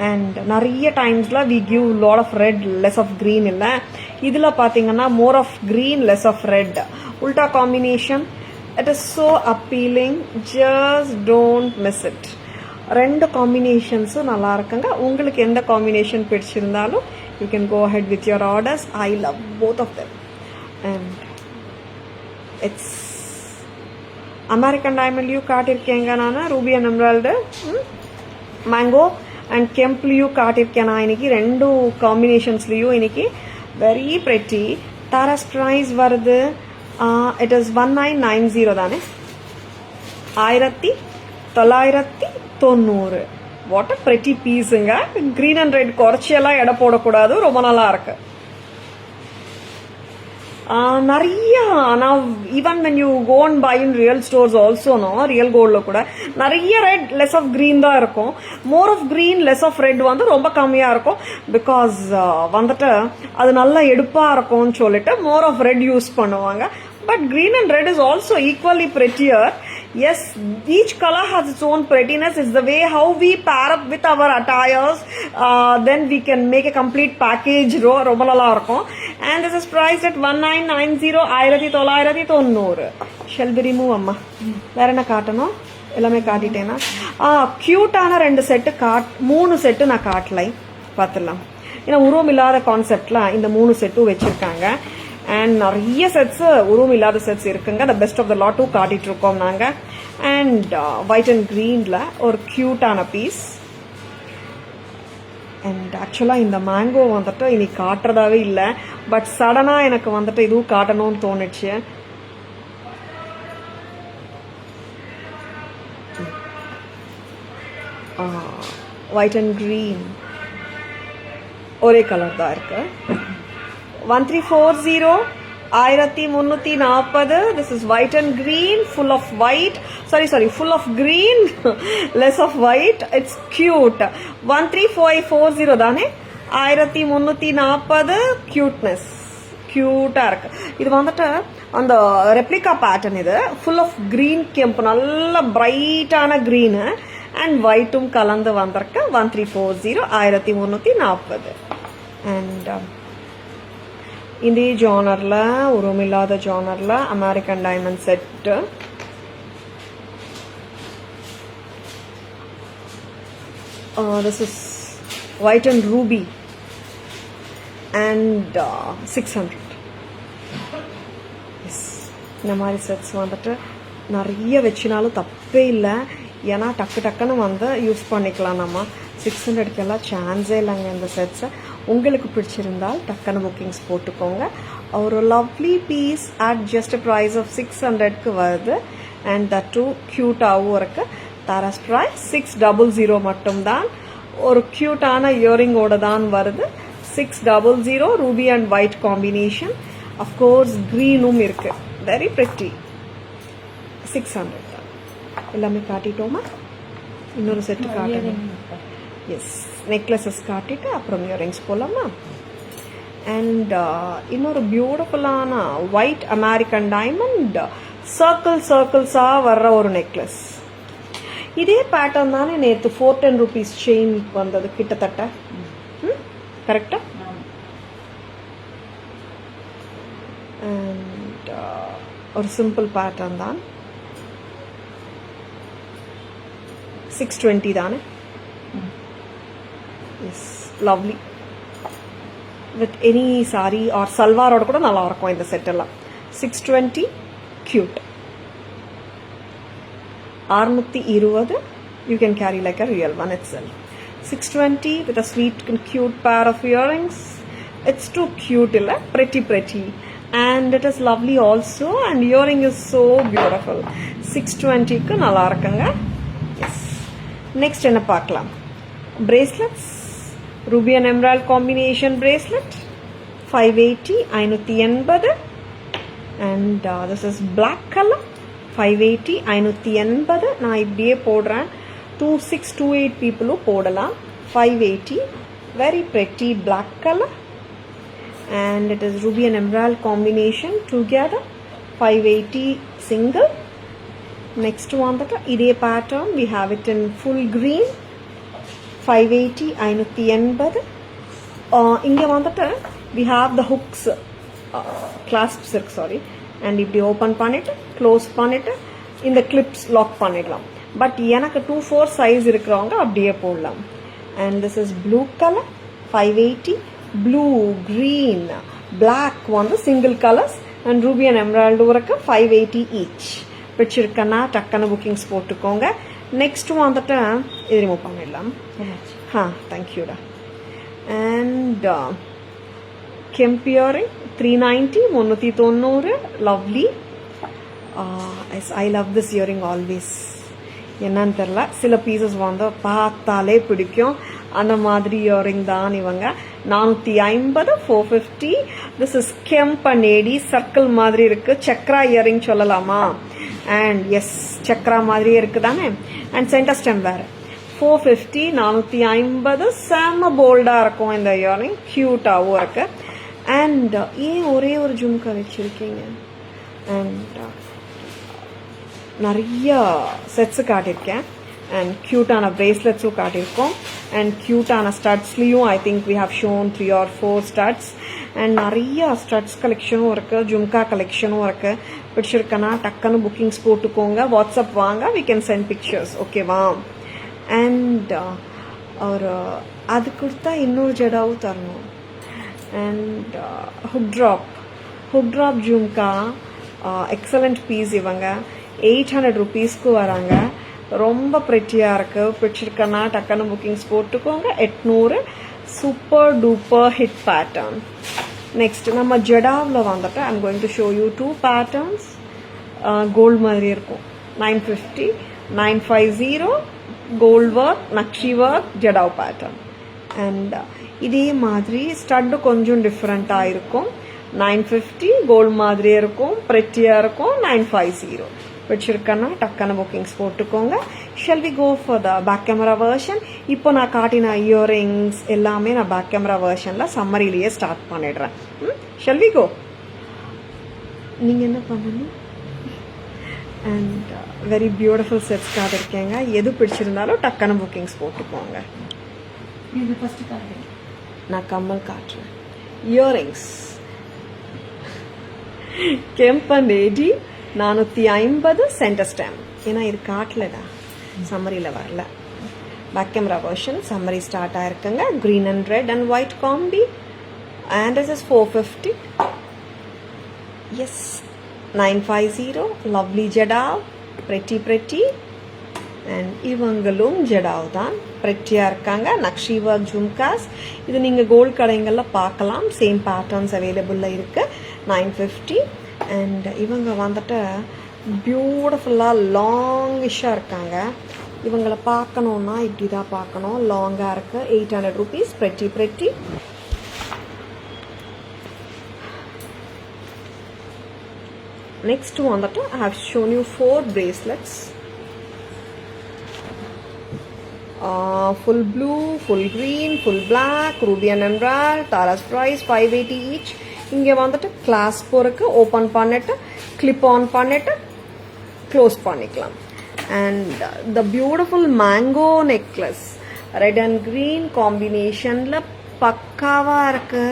அண்ட் நிறைய டைம்ஸ்ல we give lot of red less of green இல்ல, இதுல பாத்தீங்கன்னா more of green less of red உல்டா combination. it is so appealing, just don't miss it. ரெண்டு காம்பினேஷன்ஸும் நல்லா இருக்குங்க. உங்களுக்கு எந்த காம்பினேஷன் பிடிச்சிருந்தாலும் you can go ahead with your orders. I love both of them. And it's American Diamond லியும் காட்டியிருக்கேங்க நான், ruby and emerald, mango and கெம்ப்லியும் காட்டியிருக்கேன் நான் இன்னைக்கு. ரெண்டு காம்பினேஷன்ஸ்லையும் இன்னைக்கு வெரி பிரெட்டி. தாராஸ் ப்ரைஸ் வருது இட் இஸ் 1990 தானே, 1990. வாட் அ பிரெட்டி பீஸுங்க. கிரீன் அண்ட் ரெட் குறைச்சியெல்லாம் எடை போடக்கூடாது, ரொம்ப நல்லா இருக்கு. நிறைய நான் even when you go and buy in real stores also real கோல்ட்ல கூட நிறைய ரெட் லெஸ் ஆஃப் கிரீன் தான் இருக்கும். More of green less of red வந்து ரொம்ப கம்மியா இருக்கும். பிகாஸ் வந்துட்டு அது நல்லா எடுப்பா இருக்கும்னு சொல்லிட்டு மோர் ஆஃப் ரெட் யூஸ் பண்ணுவாங்க. But green and red is also equally prettier. Yes, each color has its own prettiness. It's the way how we pair up with our attires. Then we can make a complete package. ரொம்ப நல்லா இருக்கும். And this is priced at 1990 1990. Shall we remove அம்மா? வேற என்ன காட்டணும்? எல்லாமே காட்டிட்டேனா? கியூட்டான 2 set 3 set நான் காட்டலை, பார்த்துடலாம். ஏன்னா உருவம் இல்லாத கான்செப்ட்ல இந்த 3 செட்டும் வச்சிருக்காங்க. அண்ட் நிறைய செட்ஸ் உருவம் இல்லாத செட்ஸ் இருக்குங்க. த பெஸ்ட் ஆஃப் த லாட்டும் காட்டிட்டு இருக்கோம் நாங்க. அண்ட் ஒயிட் அண்ட் கிரீன்ல ஒரு கியூட்டான பீஸ். அண்ட் ஆக்சுவலா இந்த மேங்கோ வந்துட்டு இன்னைக்கு காட்டுறதாவே இல்லை, பட் சடனா எனக்கு வந்துட்டு இதுவும் காட்டணும்னு தோணுச்சு. ஒயிட் அண்ட் கிரீன் ஒரே கலர் தான் இருக்கு. 1340 1340. This is white and green, full of white. Sorry, full of green, less of white. It's cute. 13540 தானே, 1340. cuteness கியூட்டா இருக்கு. இது வந்துட்டு அந்த ரெப்ளிகா பேட்டர்ன். இது ஃபுல் ஆஃப் கிரீன் கெம்ப், நல்ல பிரைட்டான கிரீனு அண்ட் ஒயிட்டும் கலந்து வந்திருக்கு. 1340 1340. அண்ட் இதே ஜானர்ல உருவமில்லாத ஜானர்ல American diamond set. This is white and ruby and 600. Yes, இந்த மாதிரி செட்ஸ் வந்துட்டு நிறைய வச்சினாலும் தப்பே இல்லை. ஏன்னா டக்குன்னு வந்து யூஸ் பண்ணிக்கலாம் நம்ம. 600க்கு எல்லாம் சான்ஸே இல்லைங்க இந்த செட்ஸை. உங்களுக்கு பிடிச்சிருந்தால் டக்குன்னு புக்கிங்ஸ் போட்டுக்கோங்க. ஒரு lovely piece at just price of 600க்கு வருது. அண்ட் தட் டூ க்யூட்டாகவும் இருக்கு. தாராஸ் ப்ரைஸ் 600 மட்டும்தான். ஒரு க்யூட்டான இயரிங்கோட தான் வருது. 600 ruby and white combination. Of course க்ரீனும் இருக்கு. Very pretty. 600 தான். எல்லாமே காட்டிட்டோமா? இன்னொரு செட்டு காட்டணும். எஸ், நெக்லஸஸ் காட்டிட்டு அப்புறம் இயரிங்ஸ் போகலாமா? அண்ட் இன்னொரு பியூட்டிஃபுல்லான ஒயிட் அமெரிக்கன் டைமண்ட் சர்க்கிள்ஸாக வர்ற ஒரு நெக்லஸ். இதே பேட்டர்ன் தானே நேற்று 410 rupees செயின் வந்தது கிட்டத்தட்ட. கரெக்டா? அண்ட் ஒரு சிம்பிள் பேட்டர்ன் தான். 620 தானே. Yes, lovely. With any sari or சல்வாரோட கூட நல்லா இருக்கும் இந்த செட் எல்லாம். 620 cute. 620 you can carry like a real one itself. 620 with a sweet and cute pair of earrings. It's too cute illa, pretty. and it is lovely also, and earring is so beautiful. 620 க்கு நல்லா இருக்குங்க. Yes. Next என்ன பார்க்கலாம்? Bracelets, ruby and emerald combination bracelet, 580 580, and this is black color, 580 580. நான் இப்படியே போடுறேன். 2628 people போடலாம். 580, very pretty black color, and it is ruby and emerald combination together, 580 single. Next one, that idhe pattern we have it in full green, 580 580. Inga vandata we have the hooks, clasps irukku, sorry, and இப்படி open பண்ணிட்டு close பண்ணிட்டு இந்த clips lock பண்ணிடலாம். But எனக்கு 2/4 size இருக்கிறவங்க அப்படியே போடலாம். And this is blue color, 580, blue, green, black one the single colors, and ruby and emerald வரக்கு 580 each. பிடிச்சிருக்கனா டக்கன bookings போட்டுக்கோங்க. Next வந்துட்டு இது ரிமூவ் பண்ணிடலாம். Thank you டா. And Kemp earring 390, 390, lovely. Yes, I love this earring always. என்னன்னு தெரியல, சில pieces வந்து பார்த்தாலே பிடிக்கும். அந்த மாதிரி இயரிங் தான் இவங்க. 450, 450. This is kemp and AD circle மாதிரி இருக்கு. சக்ரா இயரிங் சொல்லலாமா? அண்ட் எஸ், சக்ரா மாதிரியே இருக்கு தானே. அண்ட் சென்டர் ஸ்டெம் வேற. 450, 450. செம்ம போல்டா இருக்கும் இந்த இயரிங். கியூட்டாவும் இருக்கு. அண்ட் ஏன் ஒரே ஒரு ஜும்கா வச்சிருக்கீங்க? அண்ட் நிறைய செட்ஸு காட்டியிருக்கேன். அண்ட் க்யூட்டான பிரேஸ்லெட்ஸும் காட்டியிருக்கோம். அண்ட் க்யூட்டான ஸ்டட்ஸ்லேயும் I think we have shown 3 or 4 studs. And நிறைய ஸ்டட்ஸ் கலெக்ஷனும் இருக்குது, ஜும்கா கலெக்ஷனும் இருக்குது. பிடிச்சிருக்கனா டக்குன்னு புக்கிங்ஸ் போட்டுக்கோங்க. வாட்ஸ்அப் வாங்க, வி கேன் சென்ட் பிக்சர்ஸ், ஓகேவா? அண்ட் ஒரு அது கொடுத்தா இன்னொரு ஜடாவும் தரணும். And hook drop jhumka excellent piece. இவங்க 800 rupeesக்கு வராங்க. ரொம்ப பிரிட்டியாக இருக்குது. பிடிச்சிருக்கனா டக்குன்னு புக்கிங்ஸ் போட்டுக்கோங்க. 800, super duper hit pattern. Next நம்ம ஜடாவில் வந்துட்டு I'm going to show you 2 patterns. Gold மாதிரி இருக்கும். 950, 950, gold work, nakshi work, jadau pattern. And இதே மாதிரி ஸ்டட்டு கொஞ்சம் டிஃப்ரெண்ட்டாக இருக்கும். 950, கோல்டு மாதிரியே இருக்கும், பிரிட்டியாக இருக்கும். 950 வச்சிருக்கேன்னா டக்கான புக்கிங்ஸ் போட்டுக்கோங்க. Shall we go for the back camera version? இப்போ நான் காட்டின இயரிங்ஸ் எல்லாமே நான் பேக் கேமரா வெர்ஷனில் சம்மரிலேயே ஸ்டார்ட் பண்ணிடுறேன். Shall we go? நீங்கள் என்ன பண்ணணும்? அண்ட் வெரி பியூட்டிஃபுல் செட்ஸ் காட்டிருக்கேங்க. எது பிடிச்சிருந்தாலும் டக்கான புக்கிங்ஸ் போட்டுக்கோங்க. நான் கம்மல் காட்டுறேன். Earrings kemp and AD 450 centre stem. ஏன்னா இது காட்டலடா, சம்மரியில் வரல. Back camera version summary start ஆயிருக்குங்க. Green and red and white combi. And this is 450. Yes, 950. Lovely jadau, pretty. And இவங்களும் ஜடாவ் தான், பிரெட்டியாக இருக்காங்க. நக்ஷி ஒர்க் ஜும்காஸ். இது நீங்கள் கோல்டு கடைங்களில் பார்க்கலாம். சேம் பேட்டர்ன்ஸ் அவைலபிளில் இருக்குது. 950. அண்ட் இவங்க வந்துட்டு பியூட்டிஃபுல்லாக லாங்கிஷாக இருக்காங்க. இவங்களை பார்க்கணுன்னா இப்படி தான் பார்க்கணும். லாங்காக இருக்குது. 800 rupees. pretty. நெக்ஸ்ட் வந்துட்டு I have shown you 4 bracelets. Full blue, full green, full black, ruby and emerald. Tara's price 580 each. இங்கே வந்துட்டு கிளாஸ்ப் இருக்கு. ஓப்பன் பண்ணிட்டு கிளிப் ஆன் பண்ணிட்டு க்ளோஸ் பண்ணிக்கலாம். And the beautiful mango necklace, red and green காம்பினேஷனில் பக்காவாக இருக்கு.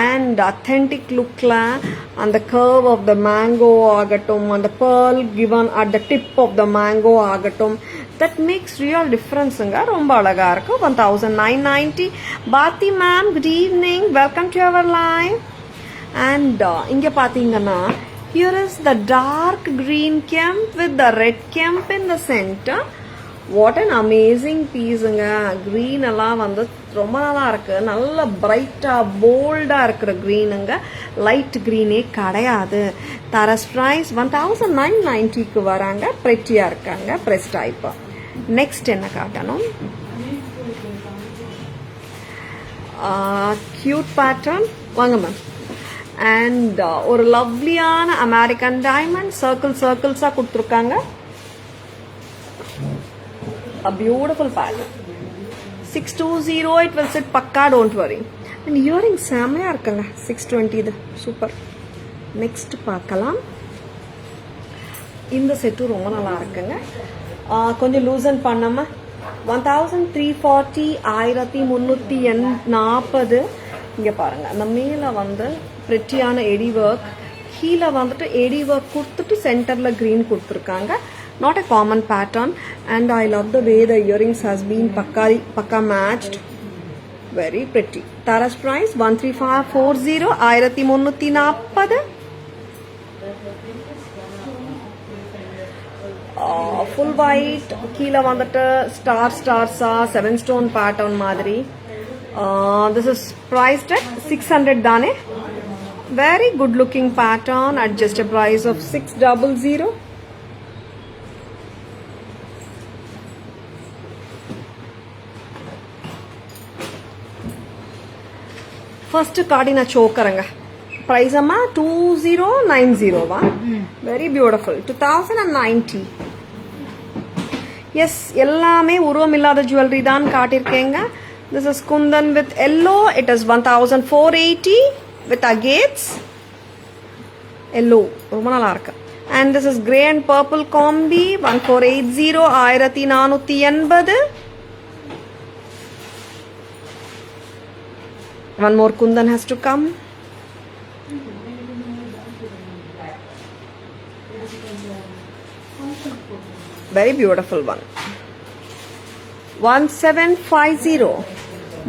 அண்ட் அத்தென்டிக் லுக்கில் அந்த கர்வ் ஆஃப் த மேங்கோ ஆகட்டும், அந்த pearl given at the tip of the mango ஆகட்டும், that makes real differenceங்க. ரொம்ப அழகா இருக்கு. 1990. Pathi ma'am, good evening, welcome to our live. And இங்க பாத்தீங்கன்னா here is the dark green kemp with the red kemp in the center. What an amazing பீஸுங்க. Green எல்லாம் வந்து ரொம்ப நல்லா இருக்கு. நல்ல பிரைட்டா போல்டா இருக்கிற க்ரீனுங்க. லைட் க்ரீனே கிடையாது. தரஸ் ப்ரைஸ் 1990க்கு வராங்க. பிரெட்டியா இருக்காங்க. Press type. நெக்ஸ்ட் என்ன காட்டணும்? கியூட் பேட்டர்ன் வாங்க மேம். அண்ட் ஒரு லவ்லியான அமெரிக்கன் டைமண்ட் சர்க்கிள்ஸா கொடுத்துருக்காங்க. A beautiful pattern. 620 it will sit pakka, don't worry. And earrings செமையா இருக்குங்க. 620 இது சூப்பர். நெக்ஸ்ட் பார்க்கலாம். இந்த செட்டு ரொம்ப நல்லா இருக்குங்க. கொஞ்சம் லூசன் பண்ணாம 1340 1340. இங்க பாருங்க, அந்த மேல வந்து பிரெட்டியான எடி ஒர்க், கீழே வந்துட்டு எடி ஒர்க் கொடுத்துட்டு சென்டர்ல கிரீன் கொடுத்துருக்காங்க. Not a common pattern, and I love the way the earrings has been pakka matched. Very pretty. Tara's price 1340 1340. Full white, கீழே வந்துட்டு ஸ்டார்ஸா 7 stone pattern மாதிரி. This is priced at 600 தானே. Very good looking pattern at just a price of 600. First கார்டினா சோக்கருங்க. Price அம்மா 2090 very beautiful. 2090. S, எல்லாமே உருவம் இல்லாத ஜுவல்லரி தான் காட்டியிருக்கேங்க. This is kundan with yellow. It is 1480 with agates yellow. ரொம்ப நல்லா இருக்கு. And this is grey and purple combi 1480 1480. One more kundan has to come. Very beautiful one. 1750.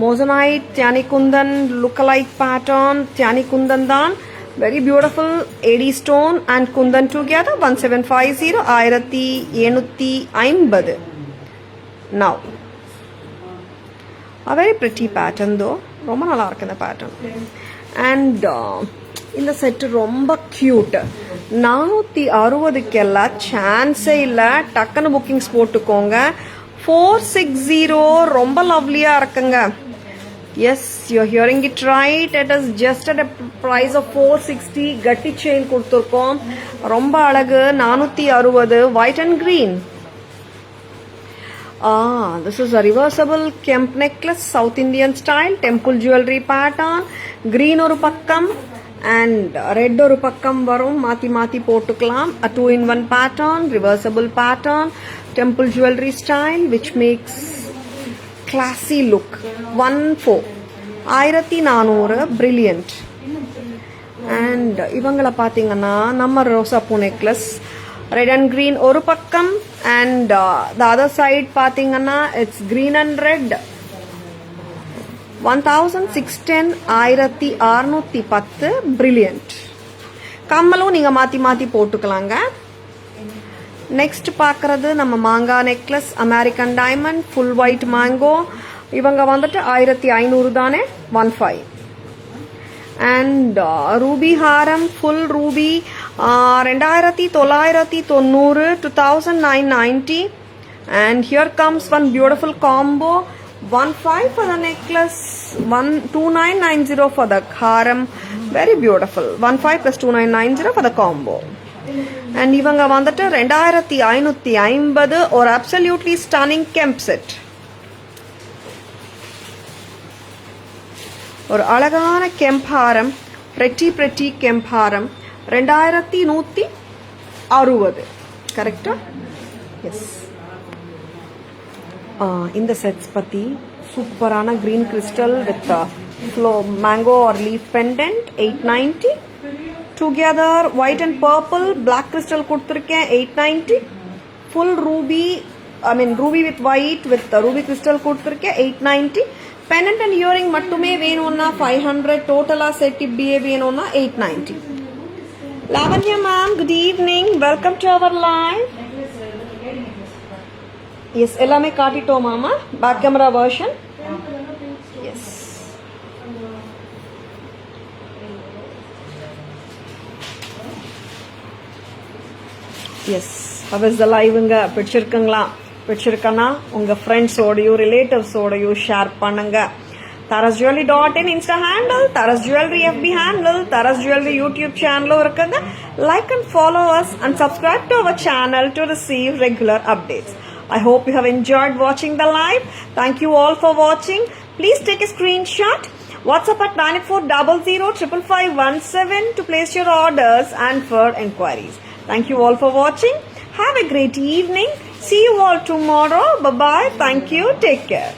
Moissanite Tyani Kundan lookalike pattern. Tyani Kundan dan. Very beautiful. AD stone and kundan together. 1750 1750. Now, a very pretty pattern though. ரொம்ப நல்லா இருக்கு இந்த pattern. And இந்த set ரொம்ப cute. 460 சான்ஸே இல்லை. டக்குன்னு bookings போட்டுக்கோங்க. 460 ரொம்ப லவ்லியா இருக்குங்க. Yes, you hearing it right. It is just at price of 460. கட்டி செயின் கொடுத்துருக்கோம். ரொம்ப அழகு. 460 white and green. This is a reversible Kemp necklace, South Indian style, temple jewelry pattern. Green oru pakkam and red oru pakkam varum. Mathi potukalam. A 2-in-1 pattern, reversible pattern, temple jewelry style, which makes classy look. 1400 brilliant. And ivangala pathingana namma rosapu necklace. Red and green oru pakkam, and the other side pathingana it's green and red. 1610 1610 brilliant. கம்மலும் நீங்க மாத்தி போட்டுக்கலாங்க. Next பார்க்கறது நம்ம மாங்கா necklace, American diamond, full white mango. இவங்க வந்துட்டு 1500 தானே. 15. And ruby haram, full ruby 2990 2990. And here comes one beautiful combo. 15 for the necklace, 2990 for the haram. Very beautiful. 15 plus 2990 for the combo. And ivanga vandata 2550 or absolutely stunning Kemp set. ஒரு அழகான கெம்ப் ஹாரம், pretty கெம்ப் ஹாரம் 2160. கரெக்டா? S. இந்த sets பத்தி சூப்பரான green crystal with mango or leaf pendant 890. Together white and purple black crystal கொடுத்துருக்கேன் 890. Full ruby, ruby with white with ruby crystal கொடுத்துருக்கேன் 890. Pennant and earring மட்டுமே வேணும்னா 500. டோட்டலா செட் இப்படியே வேணும்னா 890. Lavanya ma'am, good evening. Welcome to our live. Yes எல்லாமே காட்டிட்டோமாமா back camera version yes yes how is the லைவுங்க பிடிச்சிருக்குங்களா பிடிச்சிருக்கனா உங்க ஃப்ரெண்ட்ஸோடையும் ரிலேட்டிவ்ஸோடையும் ஷேர் பண்ணுங்க tarasjewelry.in Insta handle, Taras Jewelry FB handle, Taras Jewelry YouTube channel இருக்குங்க. Like and follow us and subscribe to our channel to receive regular updates. I hope you have enjoyed watching the live. Thank you all for watching. Please take a screenshot. WhatsApp at 94005517 to place your orders and for enquiries. Thank you all for watching. Have a great evening. See you all tomorrow. Bye-bye. Thank you. Take care.